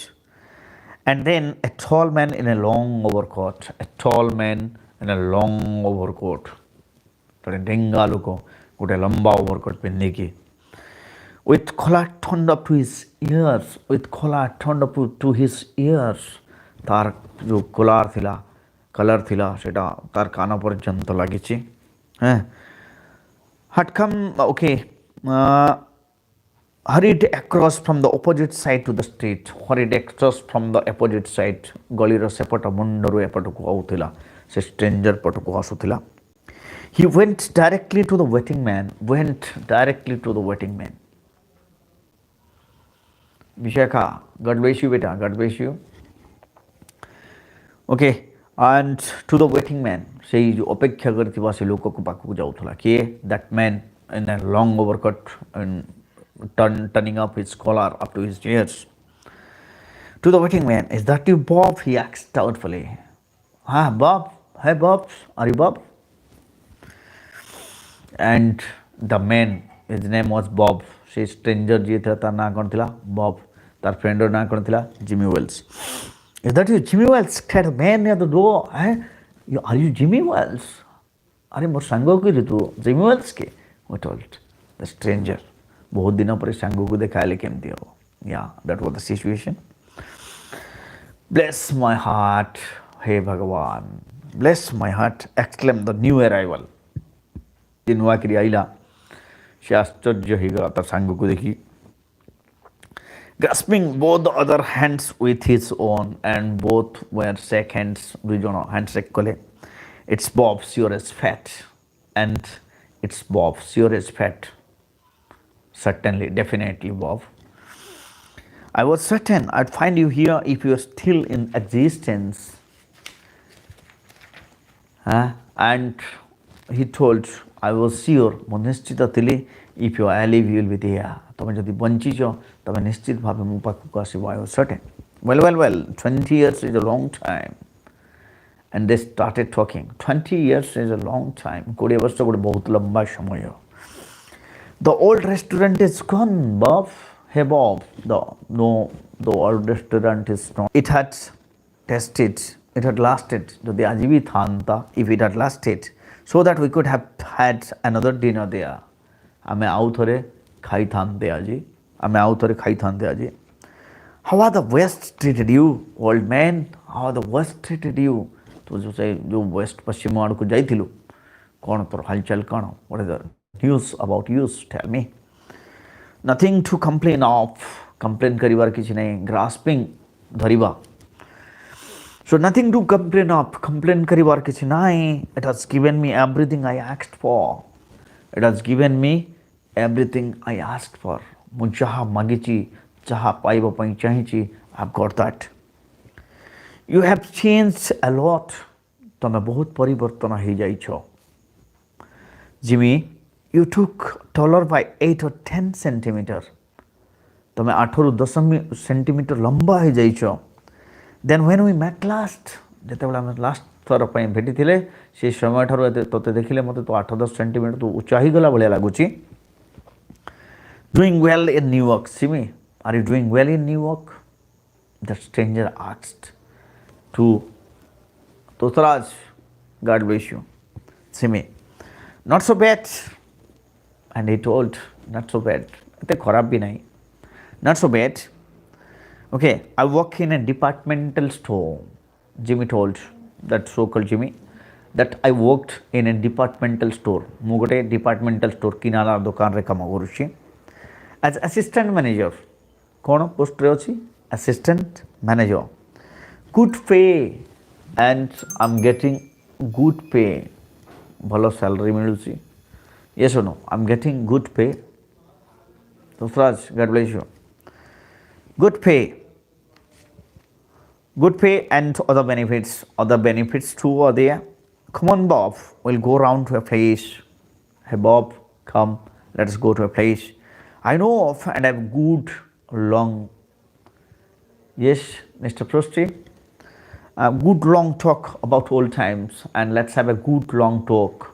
and then a tall man in a long overcoat ଗୋଟେ ଡେଙ୍ଗା ଲୋକ ଗୋଟେ ଲମ୍ବା overcoat ପିନ୍ଧିକି with collar turned up to his ears ତାର ଯେଉଁ କଲର୍ ଥିଲା ସେଟା ତାର କାନ ପର୍ଯ୍ୟନ୍ତ ଲାଗିଛି had come hurried across from the opposite side to the street ଗଳିର ସେପଟ ମୁଣ୍ଡରୁ ଏପଟକୁ ଆଉଥିଲା ସେ ଷ୍ଟ୍ରେଞ୍ଜର ପଟକୁ ଆସୁଥିଲା he went directly to the waiting man Vishakha, God bless you, beta. God bless you. Okay, and to the waiting man, ସେଇ ଯେଉଁ ଅପେକ୍ଷା କରିଥିବା ସେ ଲୋକକୁ ପାଖକୁ ଯାଉଥିଲା କିଏ that man in a long overcoat and turning up his collar up to his ears. To the waiting man, is that you, Bob? He asked doubtfully. Bob? Hey, Bob? Are you Bob? And the man, his name was Bob. ସେ stranger ଯିଏ ଥିଲା ତାର ନାଁ କ'ଣ ଥିଲା Bob ତାର ଫ୍ରେଣ୍ଡର ନାଁ କ'ଣ ଥିଲା Jimmy Wales Is that you, Jimmy Wells? Cried the man near the door. Are you Jimmy Wells? अरे मोर सांग को तू Jimmy Wells के we told the stranger बहुत दिनों पर सांग को देखा ले केमती हो yeah that was the situation bless my heart हे भगवान bless my heart exclaimed the new arrival दिनवा की आइला से आश्चर्य ही गया तार सांग को देखी grasping both the other hands with his own and both were shake hands दुई जन handshake कले it's Bob sure as fat and it's Bob sure as fat certainly definitely Bob I was certain I'd find you here if you are still in existence and he told I was sure ମୁଁ ନିଶ୍ଚିତ ଥିଲି if you are alive you will be there ତମେ ଯଦି ବଞ୍ଚିଛ ତମେ ନିଶ୍ଚିତ ଭାବେ ମୋ ପାଖକୁ ଆସିବ I was certain well 20 years is a long time and they started talking 20 years is a long time 20 ବର୍ଷ ଗୋଟେ ବହୁତ ଲମ୍ବା ସମୟ the old restaurant is gone Bob hey Bob the old restaurant is gone it had lasted ଯଦି ଆଜି ବି ଥାନ୍ତା if it had lasted so that we could have had another dinner there ଆମେ ଆଉ ଥରେ ଖାଇଥାନ୍ତେ ଆଜି how are the West treated you old man how are the West treated you ତୁ ଯେଉଁ waste ପଶ୍ଚିମ ଆଡ଼କୁ ଯାଇଥିଲୁ କ'ଣ ତୋର ହାଲଚାଲ କ'ଣ what is the news about you tell me nothing to complain of complain କରିବାର କିଛି ନାହିଁ grasping ଧରିବା so nothing to complain କରିବାର କିଛି ନାହିଁ it has given me everything I asked for ମୁଁ ଯାହା ମାଗିଛି ଯାହା ପାଇବା ପାଇଁ ଚାହିଁଛି I've got that you have changed a lot ତମେ ବହୁତ ପରିବର୍ତ୍ତନ ହେଇଯାଇଛ Jimmy you took taller by 8 or 10 centimeter ତମେ 8 ରୁ 10 ସେଣ୍ଟିମିଟର ଲମ୍ବା ହେଇଯାଇଛ then when we met last ଯେତେବେଳେ ଆମେ ଲାଷ୍ଟ ଥର ପାଇଁ ଭେଟିଥିଲେ ସେ ସମୟଠାରୁ ତୋତେ ଦେଖିଲେ ମୋତେ ତ 8-10 ସେଣ୍ଟିମିଟର ତୁ ଉଚ୍ଚା ହେଇଗଲା ଭଳିଆ ଲାଗୁଛି Doing well in New York. Simi, are you doing well in New York? The stranger asked to Tosraj. God bless you. Simi, not so bad. And he told, not so bad. एते खराब भी नहीं. Not so bad. Okay, I work in a departmental store. Jimmy told, that so-called Jimmy, that I worked in a departmental store. ମୁଁ ଗୋଟେ departmental store କିନାରା ଦୋକାନରେ କାମ କରୁଛି. As assistant manager. କ'ଣ ପୋଷ୍ଟରେ ଅଛି? Assistant manager. Good pay and I'm getting good pay. ଭଲ salary ମିଳୁଛି. Yes or no? I'm getting good pay. So Raj, God bless you. Good pay. Good pay and other benefits. Other benefits too are there. Come on, Bob. We'll go round to a place. Hey, Bob, come. Let's go to a place. I know of and have good long. Yes, Mr. Prosty. Good long talk about old times and let's have a good long talk.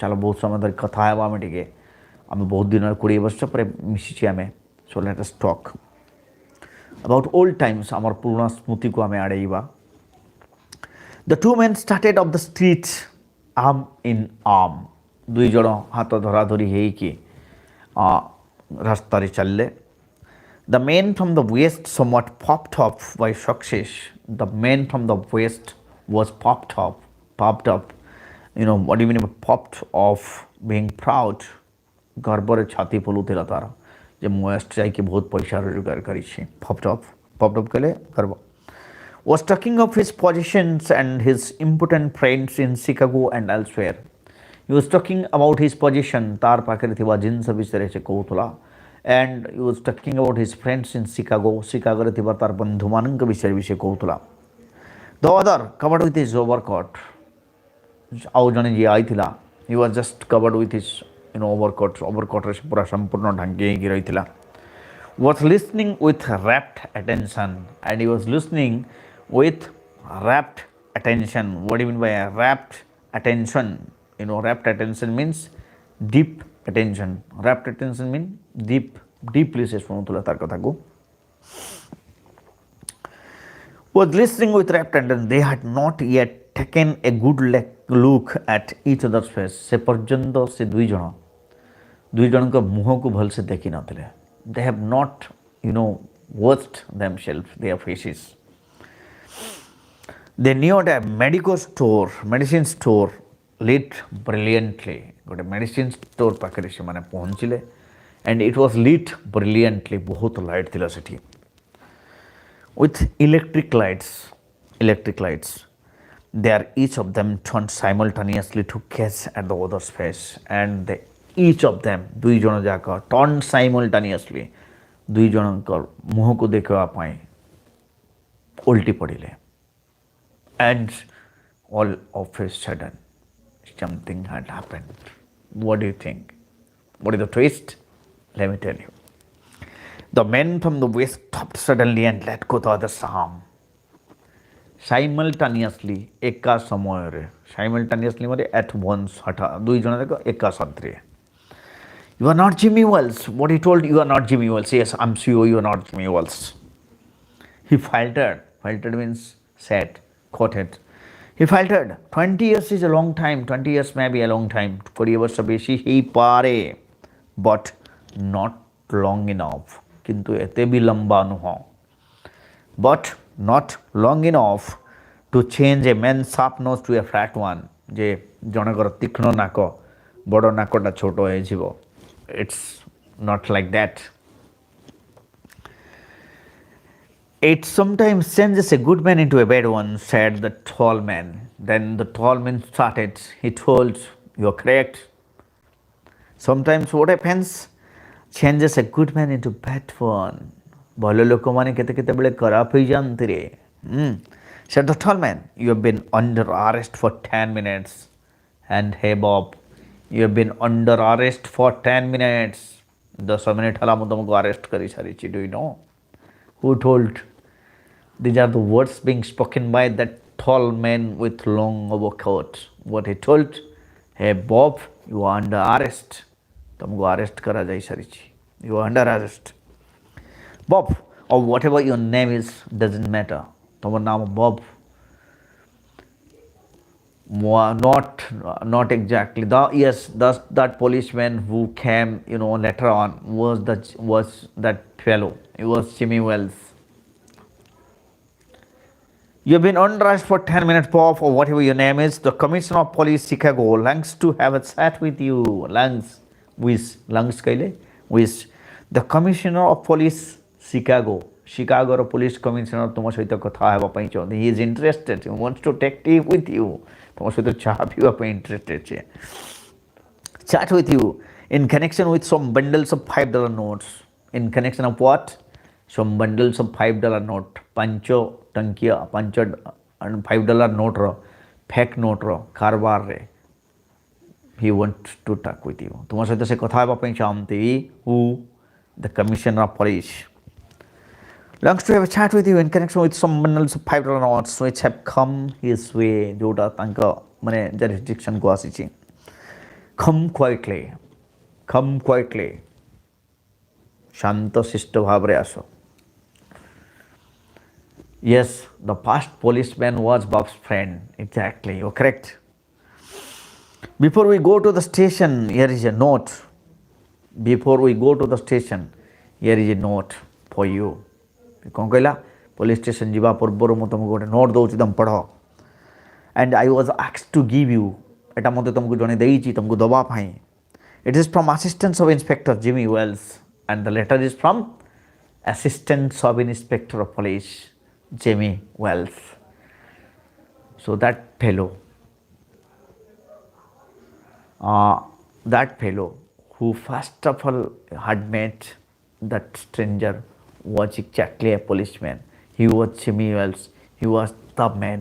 चलो बहुत समय धरि कथा हेबा आमे टिके आमे बहुत दिन 20 वर्ष पर मिसिछि आमे. So let us talk about old times. आमर पुराना स्मृति को आमे आड़ेइबा. The two men started up the street arm in arm. दुई जण हाथ धरा धरी हेइकी रास्ता रे चलले. The man from the west somewhat popped up by success. The man from the west was popped up. You know what do you mean by popped off? Being proud. गर्ବରେ छाती फुलुଥିଲା ତାର ଯେ ମୁଁ ୱେଷ୍ଟ ଯାଇକି ବହୁତ ପଇସା ରୋଜଗାର କରିଛି. popped up କଲେ गर्व. Was talking of his positions and his important friends in Chicago and elsewhere. He was talking about his position. तार पाखରେ ଥିବା ଜିନିଷ ବିଷୟରେ ସେ କହୁଥିଲା. And he was talking about his friends in Chicago. Chicago ରେ ଥିବା ତାର ବନ୍ଧୁମାନଙ୍କ ବିଷୟରେ ବି ସେ କହୁଥିଲା. The other covered with his overcoat. ଆଉ ଜଣେ ଯିଏ ଆଇଥିଲା, he was just covered with his overcoat ରେ ସେ ପୁରା ସମ୍ପୂର୍ଣ୍ଣ ଢାଙ୍କି ହେଇକି ରହିଥିଲା. Was listening with rapt attention and he was listening with rapt attention. What do you mean by rapt attention? Rapt attention means deep attention. Rapt attention means deeply se ଶୁଣୁଥିଲା ତାର କଥାକୁ. Was listening with rapt attention. They had not yet taken a good look at each other's face. ସେ ପର୍ଯ୍ୟନ୍ତ ସେ ଦୁଇ ଜଣଙ୍କ ମୁହଁକୁ ଭଲସେ ଦେଖି ନଥିଲେ. They have not watched themselves, their faces. They knew a medicine store lit brilliantly. ଗୋଟେ medicine store ପାଖରେ ସେମାନେ ପହଞ୍ଚିଲେ and it was lit brilliantly. ବହୁତ ଲାଇଟ୍ ଥିଲା ସେଠି. With electric lights. There each of them turned simultaneously to gaze at the other's face and each of them ଦୁଇ ଜଣ ଯାକ turned simultaneously. ଦୁଇ ଜଣଙ୍କ ମୁହଁକୁ ଦେଖିବା ପାଇଁ ଓଲଟି ପଡ଼ିଲେ. And all of a sudden something had happened. What do you think? What is the twist? Let me tell you. The men from the west stopped suddenly and let go the other's arm. Simultaneously, एका समୟରେ. Simultaneously ମାନେ at once. ଦୁଇ ଜଣ ଯାକ ଏକା ସାଥିରେ. You are not Jimmy Wells. What he told, you are not Jimmy Wells. Yes, I'm sure you are not Jimmy Wells. He faltered. Faltered means said, quoted. He faltered. 20 years is a long time. 20 years may be a long time. 20 ବର୍ଷ ବେଶୀ ହେଇପାରେ. But not long enough. କିନ୍ତୁ ଏତେ ବି ଲମ୍ବା ନୁହଁ. But not long enough to change a man's sharp nose to a flat one. ଯେ ଜଣଙ୍କର ତୀକ୍ଷ୍ଣ ନାକ ବଡ଼ ନାକଟା ଛୋଟ ହେଇଯିବ. It's not like that. It sometimes changes a good man into a bad one, said the tall man. Then the tall man started. He told, you're correct. Sometimes what happens? Changes a good man into bad one. ଭଲ ଲୋକମାନେ କେତେବେଳେ ଖରାପ ହେଇଯାଆନ୍ତି ରେ. Said the tall man, you have been under arrest for 10 minutes. And hey Bob, you have been under arrest for 10 minutes. 10 minute ହେଲା ମୁଁ ତମକୁ arrest କରି ସାରିଛି. Do you know? Who told? These are the words being spoken by that tall man with long overcoat. What he told? Hey Bob, you are under arrest. ତମକୁ arrest କରାଯାଇ ସାରିଛି. You are under arrest. Bob, or whatever your name is, doesn't matter. তোমার নাম Bob. Not exactly. That policeman who came, later on was that fellow. It was Jimmy Wells. You've been on arrest for 10 minutes, Bob, or whatever your name is. The Commissioner of Police Chicago longs to have a chat with you. Lungs kaile? With the Commissioner of Police Chicago Police Commissioner তোমার সହିତ কথা ହେବା ପାଇଁ ଚାହୁଁନ୍ତି. He is interested. He wants to take tea with you. তোমার সହିତ চা ପିଇବା ପାଇଁ interested છે. Chat with you in connection with some bundles of $5 notes. In connection of what? Some bundles of $5 note. ପାଞ୍ଚ ଟଙ୍କିଆ $5 noteର fake noteର କାରବାରରେ he wants to talk with you. ତୁମ ସହିତ ସେ କଥା ହେବା ପାଇଁ ଚାହୁଁନ୍ତି. Who? The Commissioner of Police longs to have a chat with you in connection with some bundles of $5 notes which have come his way. जोटा तांका माने jurisdiction को आसीची. Come quietly. शांत शिष्ट भावरे आसो. Yes, the past policeman was Bob's friend. Exactly, you're correct. Before we go to the station, here is a note. Before we go to the station, here is a note for you. କ'ଣ କହିଲା? Police station ଯିବା ପୂର୍ବରୁ ମୁଁ ତୁମକୁ ଗୋଟେ note ଦେଉଛି, ତୁମେ ପଢ଼. ଆଣ୍ଡ ଆଇ ୱାଜ୍ ଆକ୍ସଡ୍ ଟୁ ଗିଭ୍ ୟୁ. ଏଇଟା ମୋତେ ତୁମକୁ ଜଣେ ଦେଇଛି ତୁମକୁ ଦେବା ପାଇଁ. It is from assistant sub inspector Jimmy Wales and the letter is from assistant sub inspector of police Jimmy Wales. So that fellow who first of all had met that stranger was exactly a policeman. He was Jimmy Wells. He was the man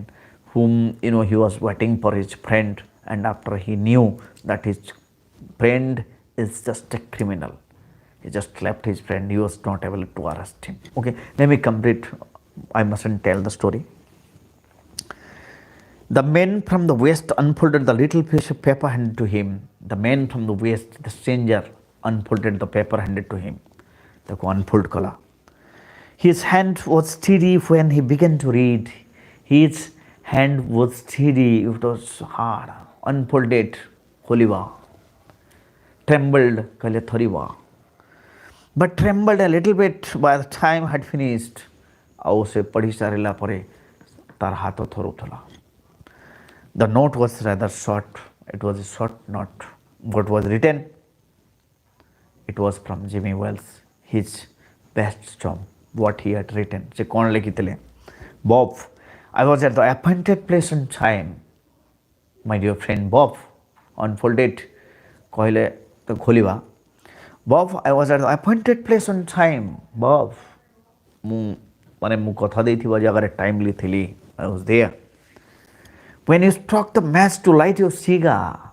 whom he was waiting for his friend, and after he knew that his friend is just a criminal, he just left his friend. He was not able to arrest him. Okay, let me complete. I mustn't tell the story. The men from the west unfolded the little piece of paper handed to him. The men from the west, the stranger, unfolded the paper handed to him. ତାକୁ unfold କଲା. His hand was steady when he began to read. His hand was steady. It was hard. Unfolded, ଖୋଲିବା. Trembled, କହିଲେ ଥରିବା. But trembled a little bit by the time had finished. ଆଉ ସେ ପଢ଼ି ସାରିଲା ପରେ ତାର ହାତ ଥରୁଥିଲା. The note was rather short. It was a short note. What was written? It was from Jimmy Wells, his best chum. What he had written. ସେ କ'ଣ ଲେଖିଥିଲେ? Bob, I was at the appointed place on time. My dear friend Bob, unfolded, କହିଲେ ତ ଖୋଲିବା. Bob, I was at the appointed place on time. Bob, ମୁଁ କଥା ଦେଇଥିବା ଜାଗାରେ ଟାଇମଲି ଥିଲି. I was there. When you struck the match to light your cigar.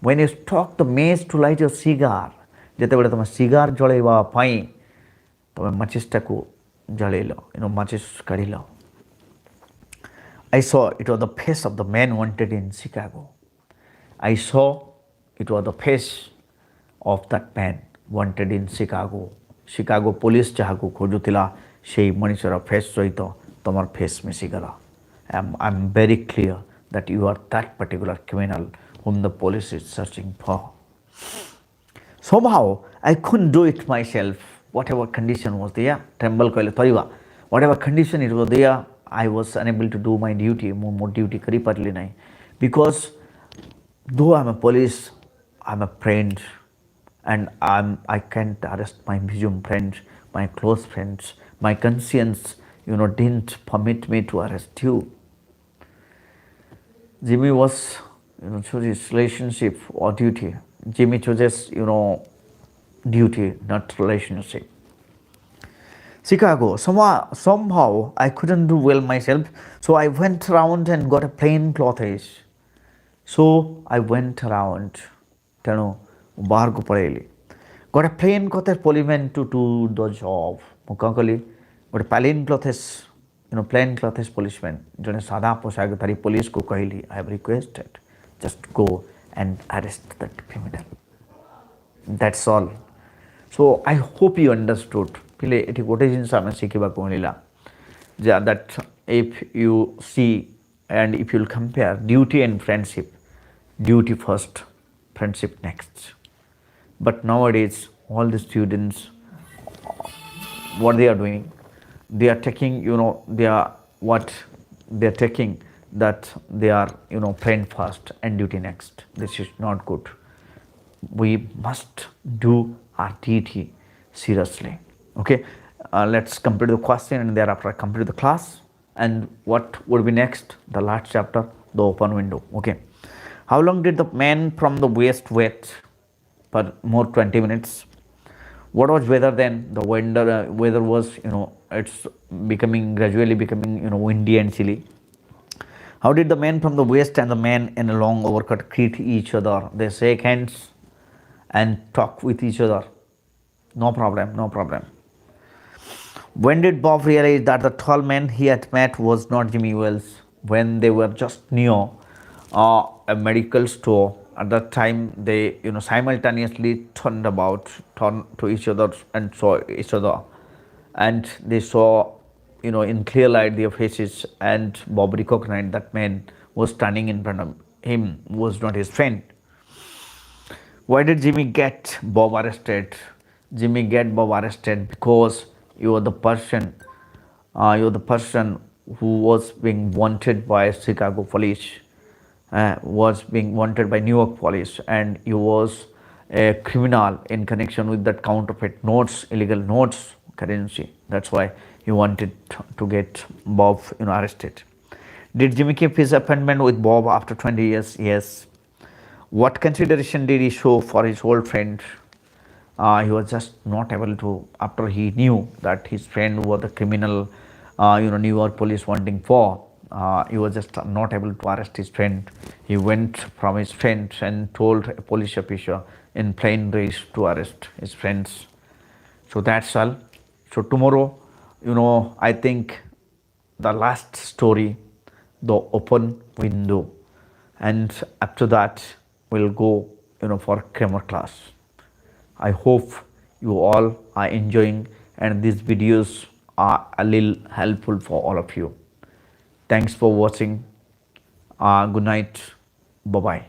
When you struck the match to light your cigar. ଯେତେବେଳେ ତୁମେ cigar ଜଳେଇବା ପାଇଁ ତୁମେ ମାଚିସ୍ଟାକୁ ଜଳେଇଲ, ମାଚିସ୍ କାଢ଼ିଲ. I saw it was the face of the man wanted in Chicago. I saw it was the face of that man wanted in Chicago. Chicago police ଯାହାକୁ ଖୋଜୁଥିଲା ସେଇ ମଣିଷର face ସହିତ ତୁମର ଫେସ୍ ମିଶିଗଲା. I'm very clear that you are that particular criminal whom the police is searching for. Somehow I couldn't do it myself. Whatever condition was there, tremble କହିଲେ ଥରିବା. Whatever condition it was there, I was unable to do my duty. ମୁଁ ମୋ duty କରିପାରିଲି ନାହିଁ. Because though I'm a police, I'm a friend, and I can't arrest my museum friends, my close friends. My conscience, didn't permit me to arrest you. Jimmy was, chose his relationship or duty. Jimmy chooses, duty, not relationship. Chicago, somehow I couldn't do well myself, so I went around and got a plain clothes. So I went around, ତେଣୁ ବାହାରକୁ ପଳେଇଲି. got a plain clothes policeman to do the job. ମୁଁ କ'ଣ କଲି? ଗୋଟେ plain କ୍ଲଥେସ୍ plain କ୍ଲଥେସ୍ ପୋଲିସମ୍ୟାନ୍, ଜଣେ ସାଧା ପୋଷାକଧାରୀ ପୋଲିସକୁ କହିଲି, I have requested, just go and arrest that criminal. That's all. So I hope you understood ପିଲେ ଏଠି ଗୋଟେ ଜିନିଷ ଆମେ ଶିଖିବାକୁ ମିଳିଲା ଯେ that if you see and if you'll compare duty and friendship, duty first, friendship next. But nowadays all the students, what they are doing, they are taking, they are what they are taking, that they are, friend first and duty next. This is not good. We must do our duty seriously. Okay, let's complete the question and thereafter complete the class. And what would be next? The last chapter, the open window. Okay, how long did the man from the west wait? For more 20 minutes. What was weather then? The weather was, it's gradually becoming, windy and chilly. How did the man from the west and the man in a long overcoat greet each other? They shake hands and talk with each other. No problem, no problem. When did Bob realize that the tall man he had met was not Jimmy Wells? When they were just near a medical store. At that time, they, simultaneously turned to each other and saw each other, and they saw, in clear light their faces, and Bob recognized that man was standing in front of him was not his friend. Why did Jimmy get Bob arrested? Jimmy get Bob arrested because you are the person, who was being wanted by Chicago police, was being wanted by New York police, and he was a criminal in connection with that counterfeit notes, illegal notes currency. That's why he wanted to get Bob, arrested. Did Jimmy keep his appointment with Bob after 20 years? Yes. What consideration did he show for his old friend? He was just not able to, after he knew that his friend was the criminal, New York police wanting for, he was just not able to arrest his friend. He went from his friend and told a police officer in plain English to arrest his friends. So that's all. So tomorrow, I think the last story, the open window, and after that we'll go, for grammar class. I hope you all are enjoying, and these videos are a little helpful for all of you. Thanks for watching. Good night. Bye bye.